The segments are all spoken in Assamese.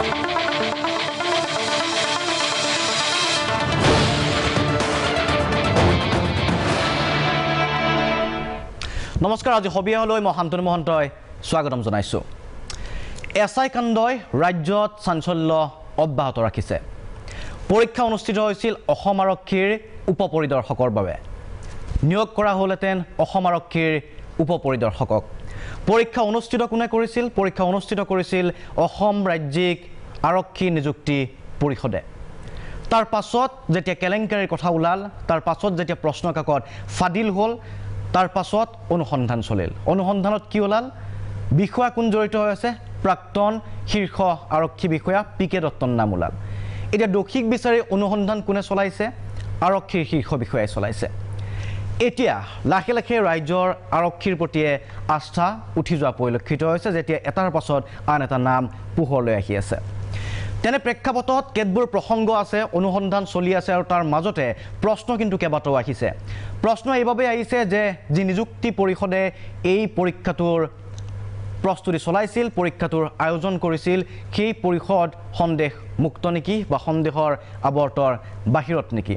নমস্কাৰ আজি হবিয়ালৈ মই শান্তনু মহন্তই স্বাগতম জনাইছো এছআই কাণ্ডই ৰাজ্যত চাঞ্চল্য অব্যাহত ৰাখিছে পৰীক্ষা অনুষ্ঠিত হৈছিল অসম আৰক্ষীৰ উপপৰিদৰ্শকৰ বাবে নিয়োগ কৰা হ'লহেঁতেন অসম আৰক্ষীৰ উপপৰিদৰ্শকক পৰীক্ষা অনুষ্ঠিত কোনে কৰিছিল পৰীক্ষা অনুষ্ঠিত কৰিছিল অসম ৰাজ্যিক আৰক্ষী নিযুক্তি পৰিষদে তাৰ পাছত যেতিয়া কেলেংকাৰীৰ কথা ওলাল তাৰ পাছত যেতিয়া প্ৰশ্ন কাকত ফাদিল হ'ল তাৰ পাছত অনুসন্ধান চলিল অনুসন্ধানত কি ওলাল বিষয়া কোন জড়িত হৈ আছে প্ৰাক্তন শীৰ্ষ আৰক্ষী বিষয়া পিকে দত্তৰ নাম ওলাল এতিয়া দোষীক বিচাৰি অনুসন্ধান কোনে চলাইছে আৰক্ষীৰ শীৰ্ষ বিষয়াই চলাইছে এতিয়া লাহে লাহে ৰাজ্যৰ আৰক্ষীৰ প্ৰতি আস্থা উঠি যোৱা পৰিলক্ষিত হৈছে যেতিয়া এটাৰ পাছত আন এটা নাম পোহৰলৈ আহি আছে তেনে প্ৰেক্ষাপটত কেতবোৰ প্ৰসংগ আছে অনুসন্ধান চলি আছে আৰু তাৰ মাজতে প্ৰশ্ন কিন্তু কেইবাটাও আহিছে প্ৰশ্ন এইভাবে আহিছে যে যি নিযুক্তি পৰিষদে এই পৰীক্ষাটোৰ প্ৰস্তুতি চলাইছিল পৰীক্ষাটোৰ আয়োজন কৰিছিল সেই পৰিষদ সন্দেহ মুক্ত নেকি বা সন্দেহৰ আৱৰ্তৰ বাহিৰত নেকি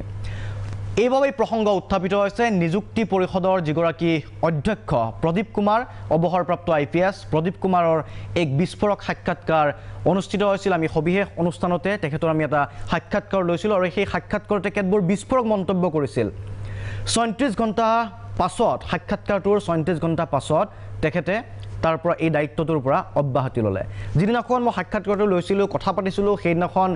এইভাবে প্ৰসংগ উত্থাপিত হৈছে নিযুক্তি পৰিষদৰ যিগৰাকী অধ্যক্ষ প্ৰদীপ কুমাৰ অৱসৰপ্ৰাপ্ত আইপিএছ প্ৰদীপ কুমাৰৰ এক বিস্ফোৰক সাক্ষাৎকাৰ অনুষ্ঠিত হৈছিল আমি সবিশেষ অনুষ্ঠানতে তেখেতৰ আমি এটা সাক্ষাৎকাৰ লৈছিল আৰু সেই সাক্ষাৎকাৰতে কেতবোৰ বিস্ফোৰক মন্তব্য কৰিছিল ৩৬ ঘণ্টা পাছত সাক্ষাৎকাৰটোৰ ৩৬ ঘণ্টা পাছত তেখেতে তাৰ পৰা এই দায়িত্বটোৰ পৰা অব্যাহতি ল'লে যিদিনাখন মই সাক্ষাৎকাৰটো লৈছিলোঁ কথা পাতিছিলোঁ সেইদিনাখন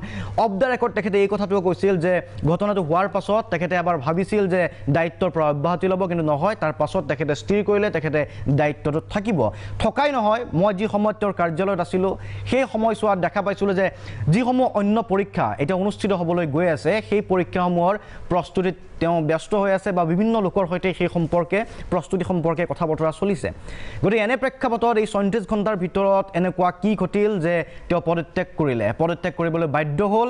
অফ দ্য ৰেকৰ্ড তেখেতে এই কথাটো কৈছিল যে ঘটনাটো হোৱাৰ পাছত তেখেতে এবাৰ ভাবিছিল যে দায়িত্বৰ পৰা অব্যাহতি ল'ব কিন্তু নহয় তাৰ পাছত তেখেতে স্থিৰ কৰিলে তেখেতে দায়িত্বটোত থাকিব ঠকাই নহয় মই যি সময়ত তেওঁৰ কাৰ্যালয়ত আছিলোঁ সেই সময়ছোৱাত দেখা পাইছিলোঁ যে যিসমূহ অন্য পৰীক্ষা এতিয়া অনুষ্ঠিত হ'বলৈ গৈ আছে সেই পৰীক্ষাসমূহৰ প্ৰস্তুতিত তেওঁ ব্যস্ত হৈ আছে বা বিভিন্ন লোকৰ সৈতে সেই সম্পৰ্কে প্ৰস্তুতি সম্পৰ্কে কথা বতৰা চলিছে গতিকে এনে প্ৰেক্ষাপটত এই ৩৬ ঘণ্টাৰ ভিতৰত এনেকুৱা কি ঘটিল যে তেওঁ পদত্যাগ কৰিলে পদত্যাগ কৰিবলৈ বাধ্য হ'ল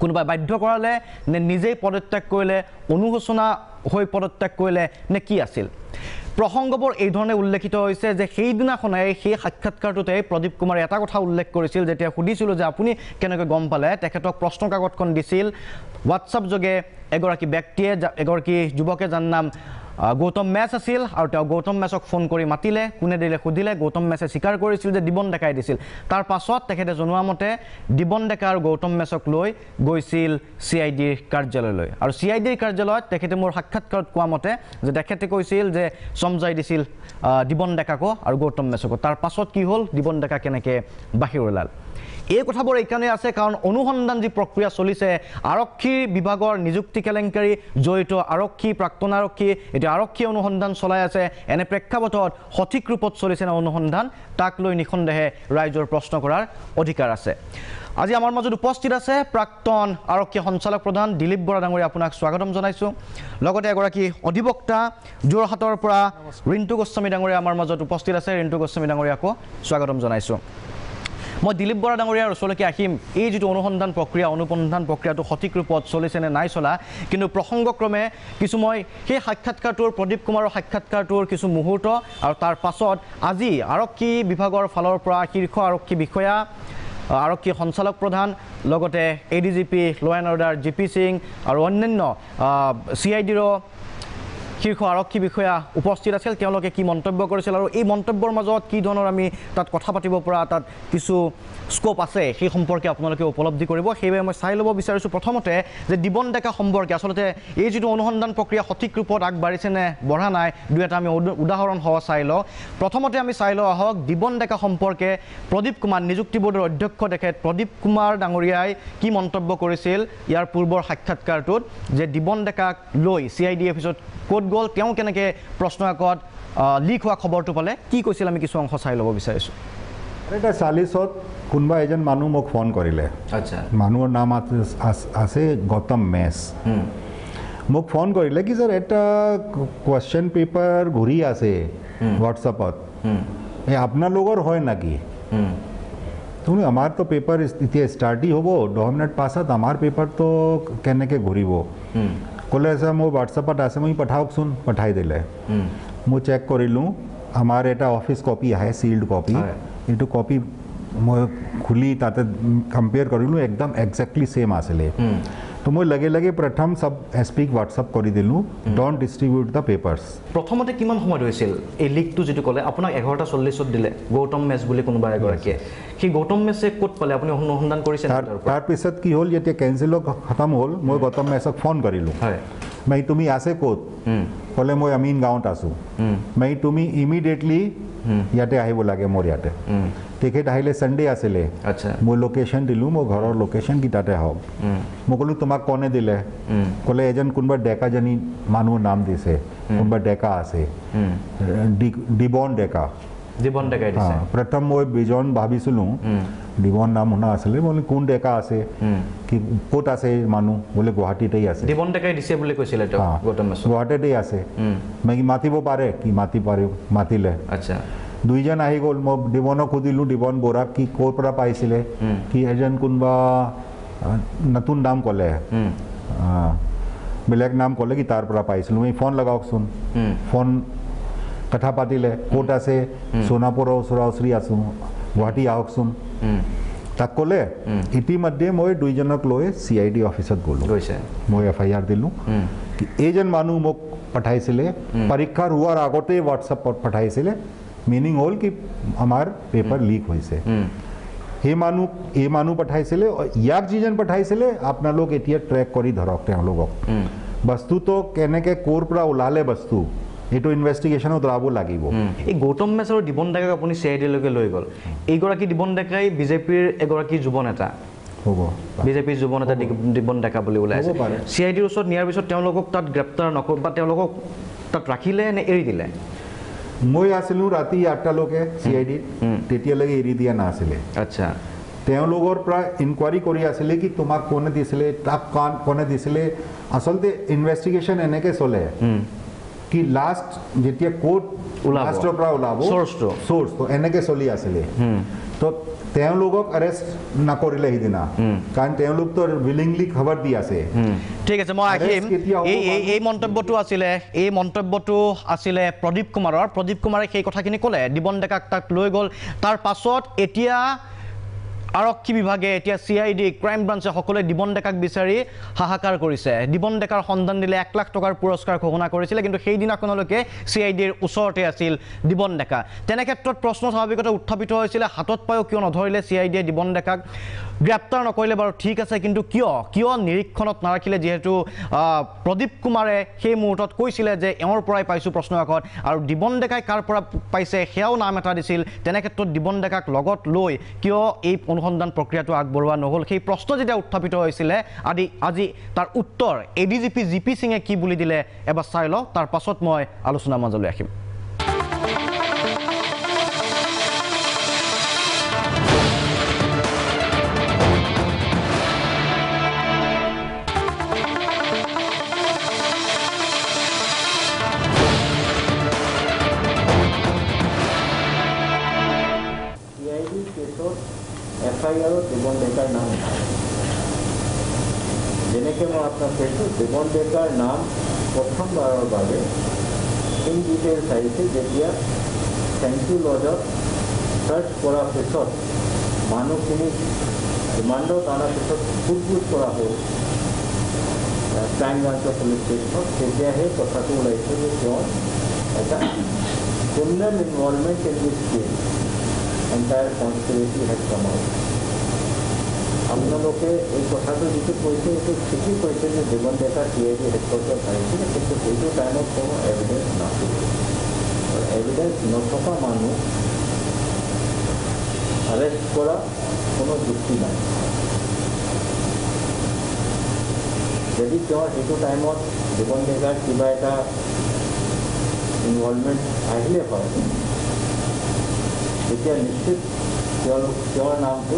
কোনোবাই বাধ্য কৰালে নে নিজেই পদত্যাগ কৰিলে অনুশোচনা হৈ পদত্যাগ কৰিলে নে কি আছিল প্ৰসংগবোৰ এই ধৰণে উল্লেখিত হৈছে যে সেইদিনাখনে সেই সাক্ষাৎকাৰটোতে প্ৰদীপ কুমাৰে এটা কথা উল্লেখ কৰিছিল যেতিয়া সুধিছিল যে আপুনি কেনেকৈ গম পালে তেখেতক প্ৰশ্ন কাকতখন দিছিল হোৱাটছআপ যোগে এগৰাকী ব্যক্তিয়ে এগৰাকী যুৱকে যাৰ নাম গৌতম মেছ আছিল আৰু তেওঁ গৌতম মেছক ফোন কৰি মাতিলে কোনে দিলে সুধিলে গৌতম মেছে স্বীকাৰ কৰিছিল যে দিবন ডেকাই দিছিল তাৰ পাছত তেখেতে জনোৱা মতে দিবন ডেকা আৰু গৌতম মেছক লৈ গৈছিল চিআইডিৰ কাৰ্যালয়লৈ আৰু চিআইডিৰ কাৰ্যালয়ত তেখেতে মোৰ সাক্ষাৎকাৰত কোৱা মতে যে তেখেতে কৈছিল যে সমজাই দিছিল দিবন ডেকাকো আৰু গৌতম মেছকো তাৰ পাছত কি হ'ল দিবন ডেকা কেনেকৈ বাহিৰ ওলাল এই কথাবোৰ এইকাৰণে আছে কাৰণ অনুসন্ধান যি প্ৰক্ৰিয়া চলিছে আৰক্ষী বিভাগৰ নিযুক্তি কেলেংকাৰী জড়িত আৰক্ষী প্ৰাক্তন আৰক্ষী এতিয়া আৰক্ষী অনুসন্ধান চলাই আছে এনে প্ৰেক্ষাপটত সঠিক ৰূপত চলিছে না অনুসন্ধান তাক লৈ নিখন্দেহে ৰাইজৰ প্ৰশ্ন কৰাৰ অধিকাৰ আছে আজি আমাৰ মাজত উপস্থিত আছে প্ৰাক্তন আৰক্ষী সঞ্চালক প্ৰধান দিলীপ বৰা ডাঙৰীয়া আপোনাক স্বাগতম জনাইছো লগতে এগৰাকী অধিবক্তা যোৰহাটৰ পৰা ৰিণ্টু গোস্বামী ডাঙৰীয়া আমাৰ মাজত উপস্থিত আছে ৰিণ্টু গোস্বামী ডাঙৰীয়াকো স্বাগতম জনাইছো মই দিলীপ বৰা ডাঙৰীয়াৰ ওচৰলৈকে আহিম এই যিটো অনুসন্ধান প্ৰক্ৰিয়া অনুসন্ধান প্ৰক্ৰিয়াটো সঠিক ৰূপত চলিছে নে নাই চলা কিন্তু প্ৰসংগক্ৰমে কিছু মই সেই সাক্ষাৎকাৰটোৰ প্ৰদীপ কুমাৰৰ সাক্ষাৎকাৰটোৰ কিছু মুহূৰ্ত আৰু তাৰ পাছত আজি আৰক্ষী বিভাগৰ ফালৰ পৰা শীৰ্ষ আৰক্ষী বিষয়া আৰক্ষী সঞ্চালক প্ৰধান লগতে এডিজিপি ল এণ্ড অৰ্ডাৰ জিপি সিং আৰু অন্যান্য চিআইডিৰ শীৰ্ষ আৰক্ষী বিষয়া উপস্থিত আছিল তেওঁলোকে কি মন্তব্য কৰিছিল আৰু এই মন্তব্যৰ মাজত কি ধৰণৰ আমি তাত কথা পাতিব পৰা তাত কিছু স্কোপ আছে সেই সম্পৰ্কে আপোনালোকে উপলব্ধি কৰিব সেইবাবে মই চাই ল'ব বিচাৰিছোঁ প্ৰথমতে যে দিবন ডেকা সম্পৰ্কে আচলতে এই যিটো অনুসন্ধান প্ৰক্ৰিয়া সঠিক ৰূপত আগবাঢ়িছে নে বঢ়া নাই দুই এটা আমি উদাহৰণ সহ চাই লওঁ প্ৰথমতে আমি চাই লওঁ আহক দিবন ডেকা সম্পৰ্কে প্ৰদীপ কুমাৰ নিযুক্তি বোৰ্ডৰ অধ্যক্ষ তেখেত প্ৰদীপ কুমাৰ ডাঙৰীয়াই কি মন্তব্য কৰিছিল ইয়াৰ পূৰ্বৰ সাক্ষাৎকাৰটোত যে দিবন ডেকাক লৈ চিআইডি অফিচত ক'ত গ'ল তেওঁ কেনেকৈ প্ৰশ্ন কাকত লিক হোৱা খবৰটো পালে কি কৈছিল আমি কিছু অংশ চাই ল'ব বিচাৰিছোঁ এটা ৪০ত কোনোবা এজন মানুহ মোক ফোন কৰিলে আচ্ছা মানুহৰ নাম আছে গৌতম মেছ মোক ফোন কৰিলে কি ছাৰ এটা কুৱেশ্যন পেপাৰ ঘূৰি আছে হোৱাটছআপত এই আপোনালোকৰ হয় নেকি তুমি আমাৰতো পেপাৰ এতিয়া ষ্টাৰ্টেই হ'ব 10 মিনিট পাছত আমাৰ পেপাৰটো কেনেকৈ ঘূৰিব ক'লে ছাৰ মোৰ হোৱাটছআপত আছে মই পঠাওকচোন পঠাই দিলে মই চেক কৰিলোঁ আমাৰ এটা অফিচ কপি আহে চিল্ড কপি এইটো কপি মই খুলি তাতে কম্পেয়াৰ কৰিলোঁ একদম একজেক্টলি ছেম আছিলে তো মই লগে লগে প্ৰথম সব এছপিক হোৱাটছআপ কৰি দিলোঁ ডণ্ট ডিষ্ট্ৰিবিউট দ্য পেপাৰ্ছ প্ৰথমতে কিমান সময় হৈছিল এই লিকটো যিটো ক'লে আপোনাক 11:40 দিলে গৌতম মেছ বুলি কোনোবা এগৰাকীয়ে সেই গৌতম মেছে ক'ত পালে আপুনি অনুসন্ধান কৰিছে তাৰপিছত কি হ'ল যেতিয়া কেঞ্চেল খতম হ'ল মই গৌতম মেছক ফোন কৰিলোঁ হয় মই তুমি আছে ক'ত ক'লে মই আমিন গাঁৱত আছোঁ মই তুমি ইমিডিয়েটলি ইয়াতে আহিব লাগে মোৰ ইয়াতে তেখেত আহিলে ছানডে আছিলে আচ্ছা মই লোকেশ্যন দিলোঁ মোৰ ঘৰৰ লোকেশ্যন কি তাতে হওক মই ক'লোঁ তোমাক কোনে দিলে ক'লে এজন কোনোবা ডেকাজনী মানুহৰ নাম দিছে কোনোবা ডেকা আছে দিবন ডেকা দিছে প্ৰথম মই বিজন ভাবিছিলোঁ দিবন নাম শুনা আছিলে মই কোন ডেকা আছে কি ক'ত আছে মানুহ বোলে গুৱাহাটীতেই আছে দিবন ডেকাই দিছে বুলি কৈছিলে গুৱাহাটীতেই আছে মই কি মাতিব পাৰে কি মাতিলে আচ্ছা দুইজন আহি গ'ল মই দিবনক সুধিলোঁ দিবন বৰাক কি ক'ৰ পৰা পাইছিলে কি এজন কোনোবা নতুন নাম ক'লে বেলেগ নাম ক'লে কি তাৰ পৰা পাইছিলোঁ মই ফোন লগাওকচোন ফোন কথা পাতিলে ক'ত আছে সোণাপুৰৰ ওচৰা ওচৰি আছোঁ গুৱাহাটী আহকচোন তাক ক'লে ইতিমধ্যে মই দুইজনক লৈ CID অফিচত গ'লোঁ মই FIR দিলোঁ এইজন মানুহ মোক পঠাইছিলে পৰীক্ষাৰ হোৱাৰ আগতে হোৱাটছআপত পঠাইছিলে মিনিং হ'ল কি আমাৰ পেপাৰ লিক হৈছে এই মানুহ পঠাইছিলে ইয়াক যিজন পঠাইছিলে আপোনালোক এতিয়া ট্ৰেক কৰি ধৰক তেওঁলোকক বস্তুটো কেনেকৈ ক'ৰ পৰা ওলালে বস্তু এইটো ইনভেষ্টিগেশ্যনত ওলাব লাগিব এই গৌতম মেছ আৰু দিবন ডেকাক আপুনি CIDলৈকে লৈ গ'ল এইগৰাকী দিবন ডেকাই বিজেপিৰ এগৰাকী যুৱ নেতা হ'ব বিজেপিৰ যুৱ নেতা দিবন ডেকা বুলি ওলাইছে CIDৰ ওচৰত নিয়াৰ পিছত তেওঁলোকক তাত গ্ৰেপ্তাৰ নকৰ বা তেওঁলোকক তাত ৰাখিলে নে এৰি দিলে মই আছিলোঁ ৰাতি 8টালৈকে CID তেতিয়ালৈকে এৰি দিয়া নাছিলে আচ্ছা তেওঁলোকৰ পৰা ইনকুৱাৰী কৰি আছিলে কি তোমাক কোনে দিছিলে তাক কোনে দিছিলে আচলতে ইনভেষ্টিগেশ্যন এনেকৈ চলে কি লাষ্ট যেতিয়া কোৰ্ট লাষ্টৰ পৰা ওলাব চ'ৰ্চটো এনেকৈ চলি আছিলে তো তেওঁলোকক এৰেষ্ট নকৰিলে সিদিনা কাৰণ তেওঁলোকতো উইলিংলি খবৰ দি আছে ঠিক আছে মই আহিম এই মন্তব্যটো আছিলে প্ৰদীপ কুমাৰে সেই কথাখিনি ক'লে দিবন ডেকাক তাক লৈ গ'ল তাৰ পাছত এতিয়া আৰক্ষী বিভাগে এতিয়া CID ক্ৰাইম ব্ৰাঞ্চে সকলোৱে দিবন ডেকাক বিচাৰি হাহাকাৰ কৰিছে দিবন ডেকাৰ সন্ধান দিলে 1 লাখ টকাৰ পুৰস্কাৰ ঘোষণা কৰিছিলে কিন্তু সেই দিনাখনলৈকে CIDৰ ওচৰতে আছিল দিবন ডেকা তেনে ক্ষেত্ৰত প্ৰশ্ন স্বাভাৱিকতে উত্থাপিত হৈছিলে হাতত পায়ো কিয় নধৰিলে CIDয়ে দিবন ডেকাক গ্ৰেপ্তাৰ নকৰিলে বাৰু ঠিক আছে কিন্তু কিয় নিৰীক্ষণত নাৰাখিলে যিহেতু প্ৰদীপ কুমাৰে সেই মুহূৰ্তত কৈছিলে যে এওঁৰ পৰাই পাইছোঁ প্ৰশ্নকাকত আৰু দিবন ডেকাই কাৰ পৰা পাইছে সেয়াও নাম এটা দিছিল তেনে ক্ষেত্ৰত দিবন ডেকাক লগত লৈ কিয় এই অনুসন্ধান প্ৰক্ৰিয়াটো আগবঢ়োৱা নহ'ল সেই প্ৰশ্ন যেতিয়া উত্থাপিত হৈছিলে আজি তাৰ উত্তৰ ADGP GP সিঙে কি বুলি দিলে এবাৰ চাই লওঁ তাৰ পাছত মই আলোচনাৰ মাজলৈ আহিম FIR দিবন ডেকাৰ নাম যেনেকৈ মই আপোনাক কৈছোঁ দিবন ডেকাৰ নাম প্ৰথমবাৰৰ বাবে ইন ডিটেইলছ আহিছে যেতিয়া চেণ্ট্ৰি লজত চাৰ্চ কৰাৰ পিছত মানুহখিনি ৰিমাণ্ডত অনাৰ পিছত সোধ কৰা হ'ল ক্ৰাইম ব্ৰাঞ্চৰ পুলিচ ষ্টেচনত তেতিয়াহে কথাটো ওলাইছে যে তেওঁ এটা criminal involvement in this cash entire conspiracy has come out. আপোনালোকে এই কথাটো যিটো কৈছে এইটো ঠিকেই কৈছে যে দিবন ডেকা CID হেডকোৱাৰ্টাৰত আহিছিলে কিন্তু সেইটো টাইমত কোনো এভিডেঞ্চ নাছিলে আৰু এভিডেঞ্চ নথকা মানুহ আৰেষ্ট কৰা কোনো যুক্তি নাই যদি তেওঁৰ সেইটো টাইমত দিবন ডেকাৰ কিবা এটা ইনভলভমেণ্ট আহিলে হয় তেতিয়া নিশ্চিত তেওঁৰ নামটো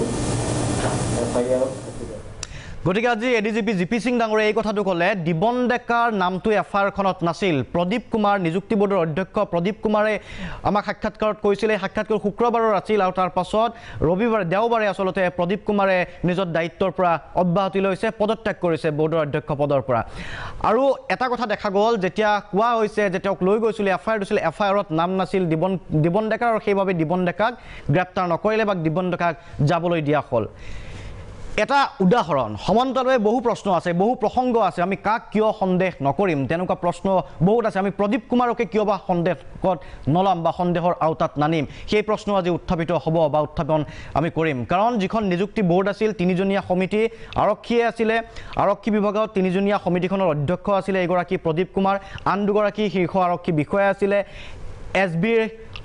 FIR গতিকে আজি এডিজিপি জিপি সিং ডাঙৰে এই কথাটো ক'লে দিবন ডেকাৰ নামটো এফআইআৰখনত নাছিল প্ৰদীপ কুমাৰ নিযুক্তি বোৰ্ডৰ অধ্যক্ষ প্ৰদীপ কুমাৰে আমাক সাক্ষাৎকাৰত কৈছিল এই সাক্ষাৎকাৰ শুক্ৰবাৰৰ আছিল আৰু তাৰ পাছত দেওবাৰে আচলতে প্ৰদীপ কুমাৰে নিজৰ দায়িত্বৰ পৰা অব্যাহতি লৈছে পদত্যাগ কৰিছে বোৰ্ডৰ অধ্যক্ষ পদৰ পৰা আৰু এটা কথা দেখা গ'ল যেতিয়া কোৱা হৈছে যে তেওঁক লৈ গৈছিল এফআইআৰ দিছিল এফআইআৰত নাম নাছিল দিবন ডেকাৰ আৰু সেইবাবে দিবন ডেকাক গ্ৰেপ্তাৰ নকৰিলে বা দিবন ডেকাক যাবলৈ দিয়া হ'ল এটা উদাহৰণ সমান্তৰালভাৱে বহু প্ৰশ্ন আছে বহু প্ৰসংগ আছে আমি কাক কিয় সন্দেহ নকৰিম তেনেকুৱা প্ৰশ্ন বহুত আছে আমি প্ৰদীপ কুমাৰকে কিয় বা সন্দেহত নলাম বা সন্দেহৰ আওতাত নানিম সেই প্ৰশ্ন আজি উত্থাপিত হ'ব বা উত্থাপন আমি কৰিম কাৰণ যিখন নিযুক্তি বোৰ্ড আছিল তিনিজনীয়া সমিতি আৰক্ষীয়ে আছিলে আৰক্ষী বিভাগত তিনিজনীয়া সমিতিখনৰ অধ্যক্ষ আছিলে এগৰাকী প্ৰদীপ কুমাৰ আন দুগৰাকী শীৰ্ষ আৰক্ষী বিষয়া আছিলে এছবিৰ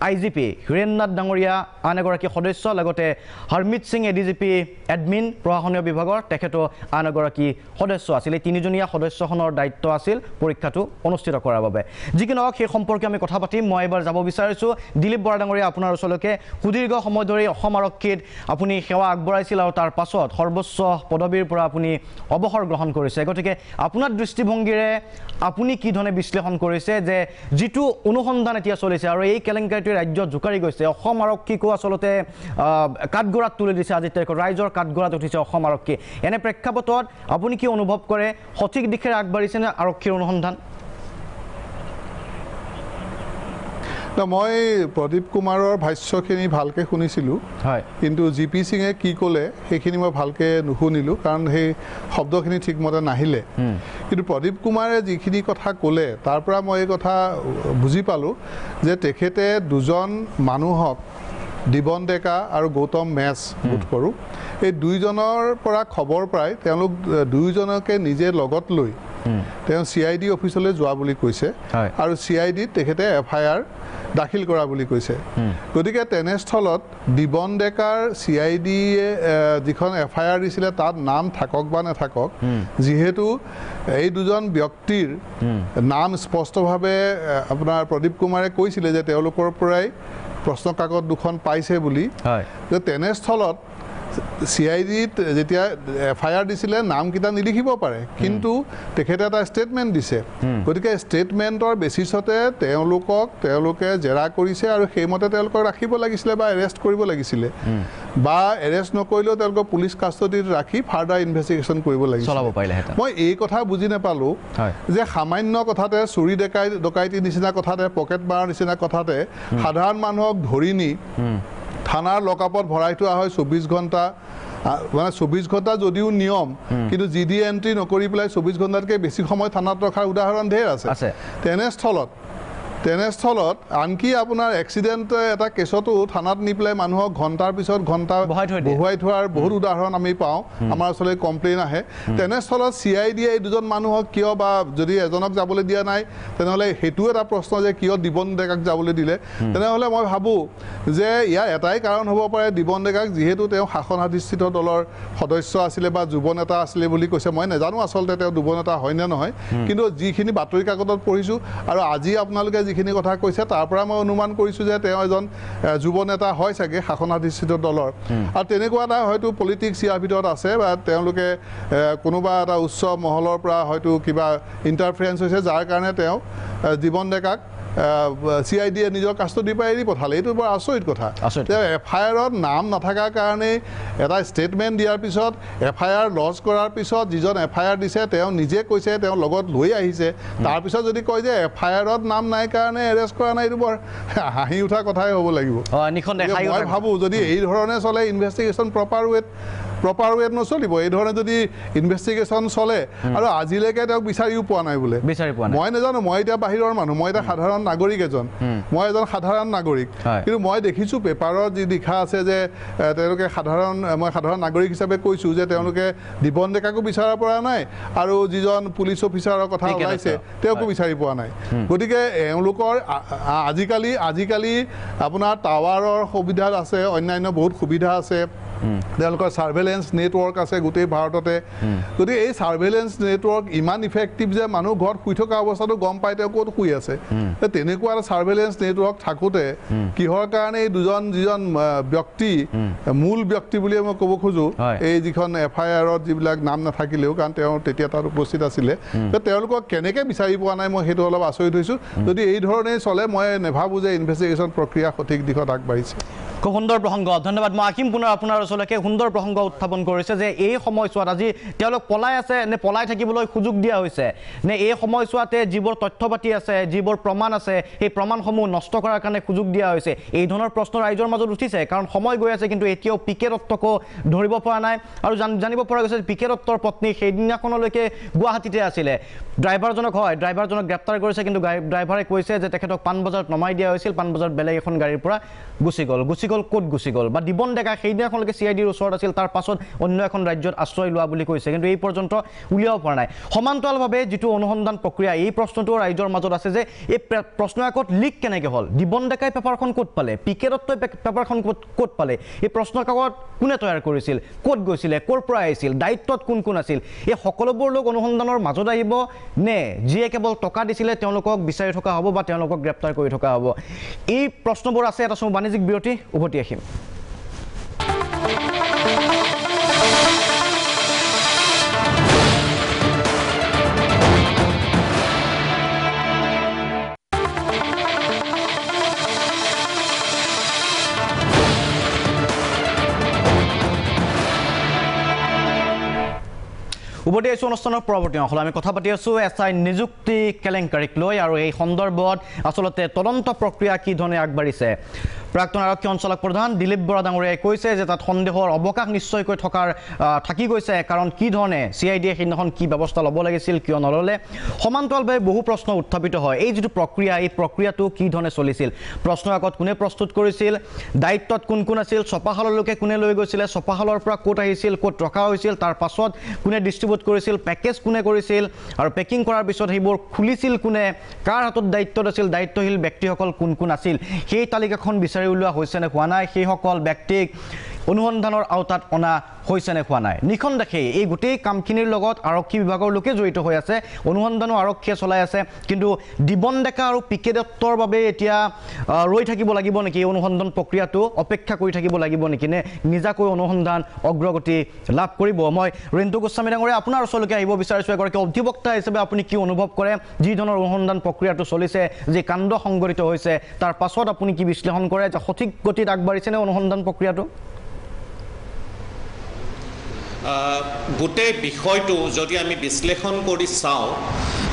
আইজিপি হীৰেন্দ্ৰনাথ ডাঙৰীয়া আন এগৰাকী সদস্য লগতে হৰমিত সিং এডিজিপি এডমিন প্ৰশাসনীয় বিভাগৰ তেখেতো আন এগৰাকী সদস্য আছিল এই তিনিজনীয়া সদস্যখনৰ দায়িত্ব আছিল পৰীক্ষাটো অনুষ্ঠিত কৰাৰ বাবে যিকি নহওক সেই সম্পৰ্কে আমি কথা পাতিম মই এবাৰ যাব বিচাৰিছোঁ দিলীপ বৰা ডাঙৰীয়া আপোনাৰ ওচৰলৈকে সুদীৰ্ঘ সময় ধৰি অসম আৰক্ষীত আপুনি সেৱা আগবঢ়াইছিল আৰু তাৰ পাছত সৰ্বোচ্চ পদবীৰ পৰা আপুনি অৱসৰ গ্ৰহণ কৰিছে গতিকে আপোনাৰ দৃষ্টিভংগীৰে আপুনি কি ধৰণে বিশ্লেষণ কৰিছে যে যিটো অনুসন্ধান এতিয়া চলিছে আৰু এই কেলেংকাৰীটোৱে ৰাজ্যত জোকাৰি গৈছে অসম আৰক্ষীকো আচলতে কাঠগড়াত তুলি দিছে আজি তাৰিখত ৰাইজৰ কাঠগড়াত উঠিছে অসম আৰক্ষী এনে প্ৰেক্ষাপটত আপুনি কি অনুভৱ কৰে সঠিক দিশেৰে আগবাঢ়িছেনে আৰক্ষীৰ অনুসন্ধান মই প্ৰদীপ কুমাৰৰ ভাষ্যখিনি ভালকৈ শুনিছিলোঁ হয় কিন্তু জিপি সিঙে কি ক'লে সেইখিনি মই ভালকৈ নুশুনিলোঁ কাৰণ সেই শব্দখিনি ঠিকমতে নাহিলে কিন্তু প্ৰদীপ কুমাৰে যিখিনি কথা ক'লে তাৰ পৰা মই এই কথা বুজি পালোঁ যে তেখেতে দুজন মানুহক দিবন ডেকা আৰু গৌতম মেছ বোধ কৰোঁ এই দুইজনৰ পৰা খবৰ পাই তেওঁলোক দুয়োজনকে নিজে লগত লৈ তেওঁ CID অফিচলৈ যোৱা বুলি কৈছে আৰু CIDত তেখেতে FIR দাখিল কৰা বুলি কৈছে গতিকে তেনেস্থলত দিবন ডেকাৰ CIDয়ে যিখন FIR দিছিলে তাত নাম থাকক বা নাথাকক যিহেতু এই দুজন ব্যক্তিৰ নাম স্পষ্টভাৱে আপোনাৰ প্ৰদীপ কুমাৰে কৈছিলে যে তেওঁলোকৰ পৰাই প্ৰশ্ন কাকত দুখন পাইছে বুলি যে তেনেস্থলত CIDত যেতিয়া FIR দিছিলে নামকেইটা নিলিখিব পাৰে কিন্তু তেখেতে এটা ষ্টেটমেণ্ট দিছে গতিকে ষ্টেটমেণ্টৰ বেচিছতে তেওঁলোকে জেৰা কৰিছে আৰু সেইমতে তেওঁলোকক ৰাখিব লাগিছিলে বা এৰেষ্ট কৰিব লাগিছিলে বা এৰেষ্ট নকৰিলেও তেওঁলোকক পুলিচ কাষ্টডিত ৰাখি ফাৰ্ডাৰ ইনভেষ্টিগেশ্যন কৰিব লাগিছিলে মই এই কথা বুজি নাপালোঁ যে সামান্য কথাতে চুৰি ডকাইতি নিচিনা কথাতে পকেট মাৰৰ নিচিনা কথাতে সাধাৰণ মানুহক ধৰি নি থানাৰ লকআপত ভৰাই থোৱা হয় 24 ঘণ্টা মানে 24 ঘণ্টা যদিও নিয়ম কিন্তু GD এন্ট্ৰি নকৰি পেলাই 24 ঘণ্টাতকৈ বেছি সময় থানাত ৰখাৰ উদাহৰণ ঢেৰ আছে তেনেস্থলত আনকি আপোনাৰ এক্সিডেণ্ট এটা কেছতো থানাত নি পেলাই মানুহক ঘণ্টাৰ পিছত ঘণ্টা বহুৱাই থোৱাৰ বহুত উদাহৰণ আমি পাওঁ আমাৰ ওচৰলৈ কমপ্লেইন আহে তেনেস্থলত CIDয়ে এই দুজন মানুহক কিয় বা যদি এজনক যাবলৈ দিয়া নাই তেনেহ'লে সেইটো এটা প্ৰশ্ন যে কিয় দিবন ডেকাক যাবলৈ দিলে তেনেহ'লে মই ভাবোঁ যে ইয়াৰ এটাই কাৰণ হ'ব পাৰে দিবন ডেকাক যিহেতু তেওঁ শাসনাধিষ্ঠিত দলৰ সদস্য আছিলে বা যুৱ নেতা আছিলে বুলি কৈছে মই নাজানো আচলতে তেওঁ যুৱ নেতা হয় নে নহয় কিন্তু যিখিনি বাতৰি কাকতত পঢ়িছোঁ আৰু আজি আপোনালোকে যিখিনি কথা কৈছে তাৰ পৰা মই অনুমান কৰিছোঁ যে তেওঁ এজন যুৱ নেতা হয় চাগে শাসনাধিষ্ঠিত দলৰ আৰু তেনেকুৱা এটা হয়তো পলিটিক্স ইয়াৰ ভিতৰত আছে বা তেওঁলোকে কোনোবা এটা উচ্চ মহলৰ পৰা হয়তো কিবা ইণ্টাৰফাৰেঞ্চ হৈছে যাৰ কাৰণে তেওঁ দিবন ডেকাক CIDয়ে নিজৰ কাষ্টডিৰ পৰা এৰি পঠালে এইটো বৰ আচৰিত কথা তেওঁ FIRত নাম নাথাকাৰ কাৰণে এটা ষ্টেটমেণ্ট দিয়াৰ পিছত FIR লজ কৰাৰ পিছত যিজন FIR দিছে তেওঁ নিজে কৈছে তেওঁ লগত লৈ আহিছে তাৰপিছত যদি কয় যে FIRত নাম নাই কাৰণে এৰেষ্ট কৰা নাই এইটো বৰ হাঁহি উঠা কথাই হ'ব লাগিব মই ভাবোঁ যদি এই ধৰণে চলে ইনভেষ্টিগেশ্যন প্ৰপাৰ ৱেত নচলিব এই ধৰণে যদি ইনভেষ্টিগেশ্যন চলে আৰু আজিলৈকে তেওঁক বিচাৰিও পোৱা নাই বোলে মই নাজানো মই এতিয়া বাহিৰৰ মানুহ মই এতিয়া সাধাৰণ নাগৰিক মই এজন সাধাৰণ নাগৰিক কিন্তু মই দেখিছোঁ পেপাৰত যি লিখা আছে যে তেওঁলোকে মই সাধাৰণ নাগৰিক হিচাপে কৈছোঁ যে তেওঁলোকে দিবন ডেকাকো বিচাৰ পৰা নাই আৰু যিজন পুলিচ অফিচাৰৰ কথা ওলাইছে তেওঁকো বিচাৰি পোৱা নাই গতিকে এওঁলোকৰ আজিকালি আপোনাৰ টাৱাৰৰ সুবিধা আছে অন্যান্য বহুত সুবিধা আছে তেওঁলোকৰ ছাৰ্ভেলেঞ্চ নেটৱৰ্ক আছে গোটেই ভাৰততে গতিকে এই ছাৰ্ভেলেঞ্চ নেটৱৰ্ক ইমান ইফেক্টিভ যে মানুহ ঘৰত শুই থকা অৱস্থাটো গম পাই তেওঁ ক'ত শুই আছে তেনেকুৱা এটা ছাৰ্ভেলেঞ্চ নেটৱৰ্ক থাকোঁতে কিহৰ কাৰণে এই যিজন ব্যক্তি মূল ব্যক্তি বুলিয়ে মই ক'ব খোজোঁ এই যিখন FIR-ত যিবিলাক নাম নাথাকিলেও কাৰণ তেওঁ তেতিয়া তাত উপস্থিত আছিলে তেওঁলোকক কেনেকৈ বিচাৰি পোৱা নাই মই সেইটো অলপ আচৰিত হৈছোঁ যদি এই ধৰণেই চলে মই নেভাবোঁ যে ইনভেষ্টিগেশ্যন প্ৰক্ৰিয়া সঠিক দিশত আগবাঢ়িছে খুব সুন্দৰ প্ৰসংগ ধন্যবাদ মই আহিম পুনৰ আপোনাৰ ওচৰলৈকে সুন্দৰ প্ৰসংগ উত্থাপন কৰিছে যে এই সময়ছোৱাত আজি তেওঁলোক পলাই আছে নে পলাই থাকিবলৈ সুযোগ দিয়া হৈছে নে এই সময়ছোৱাতে যিবোৰ তথ্য পাতি আছে যিবোৰ প্ৰমাণ আছে সেই প্ৰমাণসমূহ নষ্ট কৰাৰ কাৰণে সুযোগ দিয়া হৈছে এই ধৰণৰ প্ৰশ্ন ৰাইজৰ মাজত উঠিছে কাৰণ সময় গৈ আছে কিন্তু এতিয়াও পিকে দত্তকো ধৰিব পৰা নাই আৰু জানিব পৰা গৈছে পিকে দত্তৰ পত্নী সেইদিনাখনলৈকে গুৱাহাটীতে আছিলে ড্ৰাইভাৰজনক গ্ৰেপ্তাৰ কৰিছে কিন্তু ড্ৰাইভাৰে কৈছে যে তেখেতক পাণবজাৰত নমাই দিয়া হৈছিল পাণবজাৰত বেলেগ এখন গাড়ীৰ পৰা গুচি গ'ল ক'ত গুচি গ'ল বা দিবন ডেকা সেইদিনাখনলৈকে CIDৰ ওচৰত আছিল তাৰ পাছত অন্য এখন ৰাজ্যত আশ্ৰয় লোৱা বুলি কৈছে কিন্তু এই পৰ্যন্ত উলিয়াব পৰা নাই সমান্তৰালভাৱে যিটো অনুসন্ধান প্ৰক্ৰিয়া এই প্ৰশ্নটো ৰাইজৰ মাজত আছে যে এই প্ৰশ্ন কাকত লিক কেনেকৈ হ'ল দিবন ডেকাই পেপাৰখন ক'ত পালে পিকে দত্তই পেপাৰখন ক'ত পালে এই প্ৰশ্ন কাকত কোনে তৈয়াৰ কৰিছিল ক'ত গৈছিলে ক'ৰ পৰা আহিছিল দায়িত্বত কোন আছিল এই সকলোবোৰ লোক অনুসন্ধানৰ মাজত আহিব নে যিয়ে কেৱল টকা দিছিলে তেওঁলোকক বিচাৰি থকা হ'ব বা তেওঁলোকক গ্ৰেপ্তাৰ কৰি থকা হ'ব এই প্ৰশ্নবোৰ আছে এটা বাণিজ্যিক বিৰতি উভতি আহিম উভতি আহিছোঁ অনুষ্ঠানৰ পৰৱৰ্তী অংশলৈ আমি কথা পাতি আছোঁ SI নিযুক্তি কেলেংকাৰীক লৈ আৰু এই সন্দৰ্ভত আচলতে তদন্ত প্ৰক্ৰিয়া কি ধৰণে আগবাঢ়িছে প্ৰাক্তন আৰক্ষী অঞ্চলক প্ৰধান দিলীপ বৰা ডাঙৰীয়াই কৈছে যে তাত সন্দেহৰ অৱকাশ নিশ্চয়কৈ থাকি গৈছে কাৰণ কি ধৰণে CIDয়ে সেইদিনাখন কি ব্যৱস্থা ল'ব লাগিছিল কিয় নল'লে সমান্তৰালভাৱে বহু প্ৰশ্ন উত্থাপিত হয় এই যিটো প্ৰক্ৰিয়া এই প্ৰক্ৰিয়াটো কি ধৰণে চলিছিল প্ৰশ্ন আগত কোনে প্ৰস্তুত কৰিছিল দায়িত্বত কোন আছিল ছপাশাললৈকে কোনে লৈ গৈছিলে ছপাশালৰ পৰা ক'ত আহিছিল ক'ত ৰখা হৈছিল তাৰ পাছত কোনে ডিষ্ট্ৰিবিউট কৰিছিল পেকেজ কোনে কৰিছিল আৰু পেকিং কৰাৰ পিছত সেইবোৰ খুলিছিল কোনে কাৰ হাতত দায়িত্বত আছিল দায়িত্বশীল ব্যক্তিসকল কোন আছিল সেই তালিকাখন বিচাৰি উলিওৱা হৈছে নে হোৱা নাই সেইসকল ব্যক্তিক অনুসন্ধানৰ আওতাত অনা হৈছে নে হোৱা নাই নিখনদেখেই এই গোটেই কামখিনিৰ লগত আৰক্ষী বিভাগৰ লোকে জড়িত হৈ আছে অনুসন্ধানো আৰক্ষীয়ে চলাই আছে কিন্তু দিবন ডেকা আৰু পিকে দত্তৰ বাবে এতিয়া ৰৈ থাকিব লাগিব নেকি এই অনুসন্ধান প্ৰক্ৰিয়াটো অপেক্ষা কৰি থাকিব লাগিব নেকি নে নিজাকৈ অনুসন্ধান অগ্ৰগতি লাভ কৰিব মই ৰিন্তু গোস্বামী ডাঙৰীয়া আপোনাৰ ওচৰলৈকে আহিব বিচাৰিছোঁ এগৰাকী অধিবক্তা হিচাপে আপুনি কি অনুভৱ কৰে যি ধৰণৰ অনুসন্ধান প্ৰক্ৰিয়াটো চলিছে যি কাণ্ড সংঘটিত হৈছে তাৰ পাছত আপুনি কি বিশ্লেষণ কৰে যে সঠিক গতিত আগবাঢ়িছেনে অনুসন্ধান প্ৰক্ৰিয়াটো গোটেই বিষয়টো যদি আমি বিশ্লেষণ কৰি চাওঁ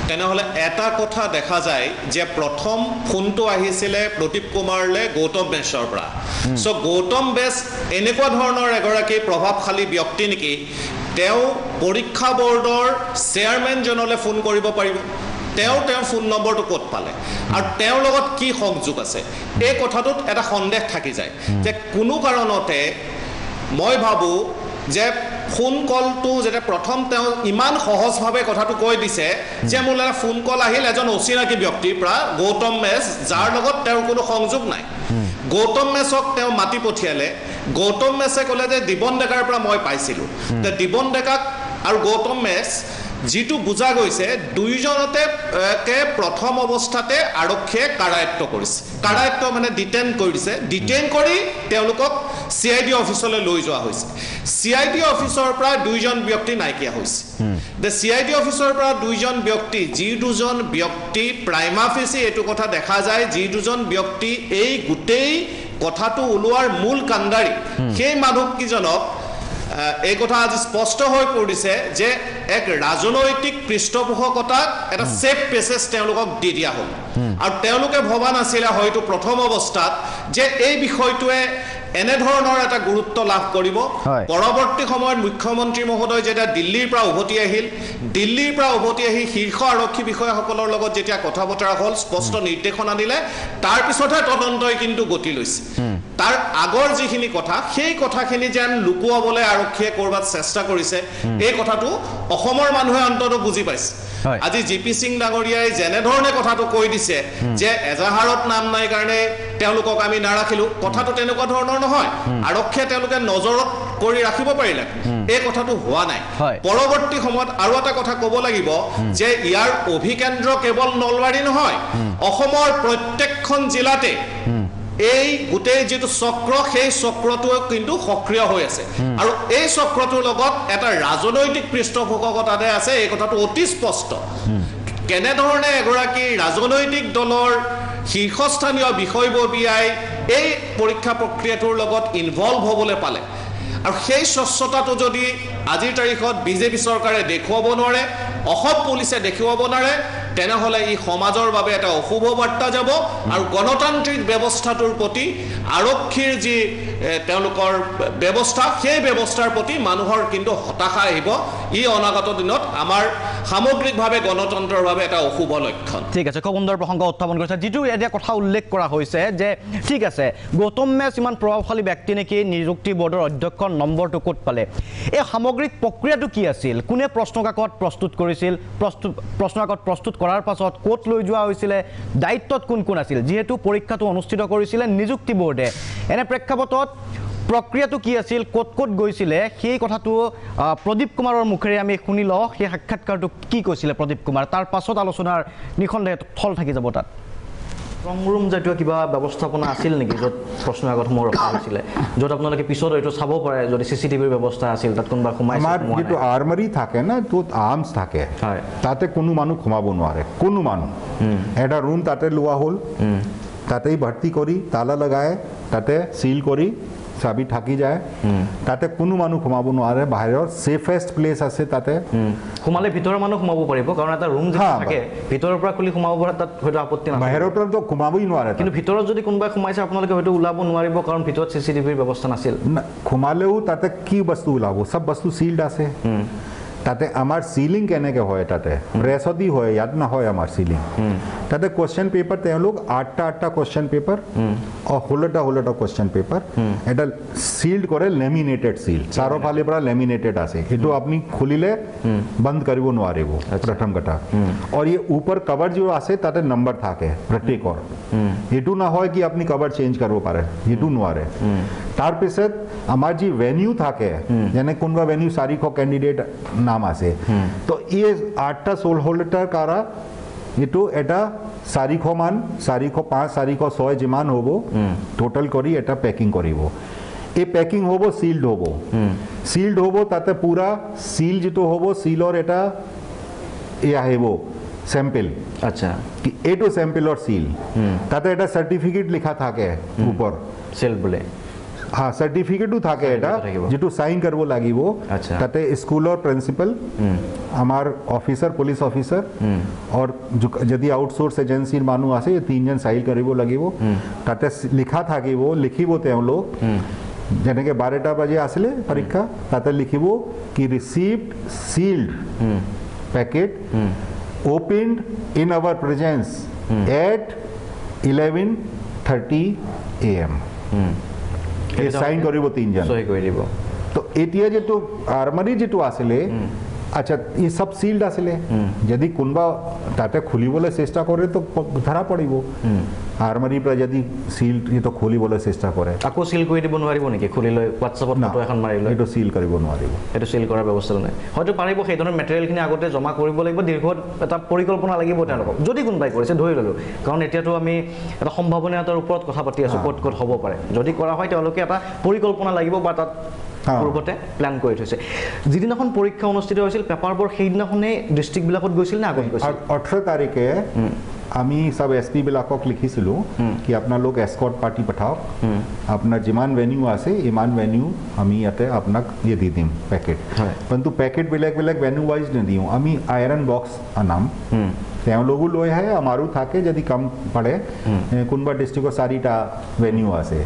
তেনেহ'লে এটা কথা দেখা যায় যে প্ৰথম ফোনটো আহিছিলে প্ৰদীপ কুমাৰলৈ গৌতম বেছৰ পৰা চ' গৌতম বেছ এনেকুৱা ধৰণৰ এগৰাকী প্ৰভাৱশালী ব্যক্তি নেকি তেওঁ পৰীক্ষা বৰ্ডৰ চেয়াৰমেনজনলৈ ফোন কৰিব পাৰিব তেওঁৰ ফোন নম্বৰটো ক'ত পালে আৰু তেওঁৰ লগত কি সংযোগ আছে এই কথাটোত এটা সন্দেহ থাকি যায় যে কোনো কাৰণতে মই ভাবোঁ যে ফোন কলটো যেতিয়া প্ৰথম তেওঁ ইমান সহজভাৱে কথাটো কৈ দিছে যে মোলৈ ফোন কল আহিল এজন অচিনাকি ব্যক্তিৰ পৰা গৌতম মেছ যাৰ লগত তেওঁৰ কোনো সংযোগ নাই গৌতম মেছক তেওঁ মাতি পঠিয়ালে গৌতম মেছে ক'লে যে দিবন ডেকাৰ পৰা মই পাইছিলোঁ যে দিবন ডেকাক আৰু গৌতম মেছ যিটো বুজা গৈছে দুইজনতে প্ৰথম অৱস্থাতে আৰক্ষীয়ে কাৰায়ত্ব কৰিছে কাৰায়ত্ব মানে ডিটেইন কৰিছে ডিটেইন কৰি তেওঁলোকক CID অফিচলৈ লৈ যোৱা হৈছে CID অফিচৰ পৰা দুইজন ব্যক্তি নাইকিয়া হৈছে CID অফিচৰ পৰা দুইজন ব্যক্তি যি দুজন ব্যক্তি প্ৰাইমা ফেচি এইটো কথা দেখা যায় যি দুজন ব্যক্তি এই গোটেই কথাটো ওলোৱাৰ মূল কাণ্ডাৰী সেই মানুহকেইজনক এই কথা আজি স্পষ্ট হৈ পৰিছে যে এক ৰাজনৈতিক পৃষ্ঠপোষকতাক এটা সেফ পেছেজ তেওঁলোকক দি দিয়া হ'ল আৰু তেওঁলোকে ভবা নাছিলে হয়তো প্ৰথম অৱস্থাত যে এই বিষয়টোৱে এনেধৰণৰ এটা গুৰুত্ব লাভ কৰিব পৰৱৰ্তী সময়ত মুখ্যমন্ত্ৰী মহোদয় যেতিয়া দিল্লীৰ পৰা উভতি আহি শীৰ্ষ আৰক্ষী বিষয়াসকলৰ লগত যেতিয়া কথা বতৰা হ'ল স্পষ্ট নিৰ্দেশনা দিলে তাৰ পিছতহে তদন্তই কিন্তু গতি লৈছে তাৰ আগৰ যিখিনি কথা সেই কথাখিনি যেন লুকুৱাবলৈ আৰক্ষীয়ে কৰবাত চেষ্টা কৰিছে এই কথাটো অসমৰ মানুহে অন্তত বুজি পাইছে আজি GP সিং ডাঙৰীয়াই যেনেধৰণে কথাটো কৈ দিছে যে এজাহাৰত নাম নাই কাৰণে তেওঁলোকক আমি নাৰাখিলোঁ কথাটো তেনেকুৱা ধৰণৰ নহয় আৰক্ষীয়ে তেওঁলোকে নজৰত কৰি ৰাখিব পাৰিলে এই কথাটো হোৱা নাই পৰৱৰ্তী সময়ত আৰু এটা কথা ক'ব লাগিব যে ইয়াৰ অভিকেন্দ্ৰ কেৱল নলবাৰী নহয় অসমৰ প্ৰত্যেকখন জিলাতে এই গোটেই যেটো চক্ৰ সেই চক্ৰটো কিন্তু সক্ৰিয় হৈ আছে আৰু এই চক্ৰটোৰ লগত এটা ৰাজনৈতিক পৃষ্ঠপোষকতা আছে এই কথাটো অতি স্পষ্ট কেনে ধৰণে এগৰাকী ৰাজনৈতিক দলৰ শীৰ্ষস্থানীয় বিষয়ববীয়াই এই পৰীক্ষা প্ৰক্ৰিয়াটোৰ লগত ইনভলভ হ'বলৈ পালে আৰু সেই স্বচ্ছতাটো যদি আজিৰ তাৰিখত বিজেপি চৰকাৰে দেখুৱাব নোৱাৰে অসম পুলিচে দেখুৱাব নোৱাৰে তেনেহলে ই সমাজৰ বাবে এটা অশুভ বাৰ্তা যাব আৰু গণতান্ত্ৰিক ব্যৱস্থাটোৰ প্ৰতি আৰক্ষীৰ যি তেওঁলোকৰ ব্যৱস্থা সেই ব্যৱস্থাৰ প্ৰতি মানুহৰ কিন্তু হতাশা আহিব ই অনাগত দিনত আমাৰ সামগ্ৰিকভাৱে গণতন্ত্ৰৰ বাবে এটা অশুভ লক্ষণ ঠিক আছে খুব সুন্দৰ প্ৰসংগ উত্থাপন কৰিছে যিটো এতিয়া কথা উল্লেখ কৰা হৈছে যে ঠিক আছে গৌতম মেছ ইমান প্ৰভাৱশালী ব্যক্তি নেকি নিযুক্তি বৰ্ডৰ অধ্যক্ষৰ নম্বৰটো ক'ত পালে এই সামগ্ৰিক প্ৰক্ৰিয়াটো কি আছিল কোনে প্ৰশ্নকাকত প্ৰস্তুত কৰিছিল প্ৰশ্নকাকত প্ৰস্তুত কৰাৰ পাছত ক'ত লৈ যোৱা হৈছিল দায়িত্বত কোন কোন আছিল যেহেতু পৰীক্ষাটো অনুষ্ঠিত কৰিছিল নিযুক্তি বৰ্ডে এনে প্ৰেক্ষাপটত প্ৰক্ৰিয়াটো কি আছিল ক'ত ক'ত গৈছিল সেই কথাটো প্ৰদীপ কুমাৰৰ মুখেৰে আমি শুনি লওঁ সেই সাক্ষাৎকাৰটো কি কৈছিল প্ৰদীপ কুমাৰ তাৰ পাছত আলোচনাৰ নিখণ্ডে থল থাকি যাব তাত ৰুম জাতীয় কিবা ব্যৱস্থাপনা আছিল নেকি য'ত প্ৰশ্নকাকতসমূহ ৰখা হৈছিল য'ত আপোনালোকে পিছত এইটো চাব পাৰে যদি চিচিটিভিৰ ব্যৱস্থা আছিল তাত কোনোবা সোমাইছে আমাৰ যিটো আৰ্মাৰী থাকে না তোত আৰ্মছ থাকে তাতে কোনো মানুহ সোমাব নোৱাৰে কোনো মানুহ এটা ৰুম তাতে লোৱা হ'ল তাতেই ভৰ্তি কৰি তালা লগায় তাতে চিল কৰি চাবি থাকি যায় তাতে কোনো মানুহ সোমাব নোৱাৰে বাহিৰৰ সেফেষ্ট প্লেস আছে তাতে সোমালে ভিতৰৰ মানুহ সোমাব পাৰিব কাৰণ এটা ৰুম থাকে ভিতৰৰ পৰা খুলি সোমাব পৰা তাত হয়তো আপত্তি নাই বাহিৰৰ পৰা তো সোমাবই নোৱাৰে কিন্তু ভিতৰত যদি কোনোবাই সোমাইছে আপোনালোকে হয়তো ওলাব নোৱাৰিব কাৰণ ভিতৰত চিচিটিভিৰ ব্যৱস্থা নাছিল সোমালেও তাতে কি বস্তু ওলাব সব বস্তু সিল্ড আছে তাতে আমাৰ সিলিং কেনেকৈ হয় তাতে প্ৰেছদি হয় ইয়াত নহয় আমাৰ সিলিং তাতে কোৱেশ্চন পেপাৰ তেওঁলোক 8টা কোৱেশ্চন পেপাৰ ষোল্লটা কোৱেশ্চন পেপাৰ এটা সিল্ড কৰে লেমিনেটেড সিল চাৰিওফালৰ পৰা লেমিনেটেড আছে এইটো আপুনি খুলিলে বন্ধ কৰিব নোৱাৰিব প্ৰথম কথা আৰু এই ওপৰ কভাৰ जो আছে তাতে নম্বৰ থাকে প্ৰত্যেকৰ এইটো নহয় কি আপুনি কভাৰ চেঞ্জ কৰিব পাৰে এইটো নোৱাৰে তাৰ পিছত আমাৰ যি ভেনিউ থাকে যেনে কোনোবা ভেনিউ 400 কেণ্ডিডেট নাম আছে তো এই 8টা সোল হোল্ডাৰ কাৰা এটো এটা 400 মান 405 406 যিমান হ'ব টোটাল কৰি এটা পেকিং কৰিব এই পেকিং হ'ব সিল্ড হ'ব তাতে পুৰা সিল যেটো হ'ব সিলৰ এটা এই আহিব স্যাম্পল আচ্ছা কি এটো স্যাম্পলৰ সিল তাতে এটা সাৰ্টিফিকেট লিখা থাকে ওপৰ সেল বলে हाँ सर्टिफिकेटो থাকে এটা যেটো সাইন কৰিব লাগিব তাতে স্কুলৰ প্ৰিন্সিপাল আমাৰ অফিসাৰ পুলিশ অফিসাৰ আৰু যদি আউটসোৰ্স এজেন্সিৰ মানুহ আছে তিনজন সাইন কৰিব লাগিব তাতে লিখা থাকিব লিখিব তেওঁলোক যেনেকৈ 12টা বাজে আসলে পৰীক্ষা তাতে লিখিব কি received sealed packet opened in our presence at 11:30 am sign কৰিব তিনজন সহি কৰি দিব তো এতিয়া যেটো আৰ্মাৰী যেটো আছিল আচ্ছা এই সব সিল্ড আছিল যদি কোনবা তাতে খুলিবলৈ চেষ্টা কৰে তো ধৰা পৰিব আৰ্মাৰীৰ পৰা যদি সিল্ড এটো খুলিবলৈ চেষ্টা কৰে আকৌ সিল কৰি দিব নোৱাৰিব নেকি খুলিলৈ হোৱাটছআপত ফটো এখন মাৰিলৈ এটো সিল কৰিব নোৱাৰিব এটো সিল কৰাৰ ব্যৱস্থা নাই হয়তো পাৰিব সেই ধৰণৰ মেটেৰিয়েলখিনি আগতে জমা কৰিব লাগিব দীৰ্ঘ এটা পৰিকল্পনা লাগিব তেওঁলোকক যদি কোনবাই কৰিছে ধৰি ললো কাৰণ এতিয়াতো আমি এটা সম্ভাৱনাৰ ওপৰত কথা পাতি আছো ক'ত ক'ত হ'ব পাৰে যদি কৰা হয় তেওঁলোকে এটা পৰিকল্পনা লাগিব বা তাত পূৰ্বতে প্ল্যান কৰি থৈছে যিদিনাখন পৰীক্ষা অনুষ্ঠিত হৈছিল পেপাৰবোৰ সেইদিনাখনে ডিস্ট্ৰিক্টবিলাকত গৈছিল না আগত গৈছিল 18 তাৰিখে আমি সব এসপি বিলাকক লিখিছিলো কি আপোনালোক এসকৰ্ট পাৰ্টি পঠাওক আপোনাৰ যিমান ভেনিউ আছে ইমান ভেনিউ আমি ইয়াতে আপোনাক ইয়ে দি দিম পেকেট কিন্তু পেকেট বেলেগ ভেনিউ ওয়াইজ নিদিও আমি আইৰন বক্স আনাম তেওঁলোকো লৈ আহে আমাৰো থাকে যদি কম পৰে কোনবা ডিস্ট্ৰিক্টৰ 4টা ভেনিউ আছে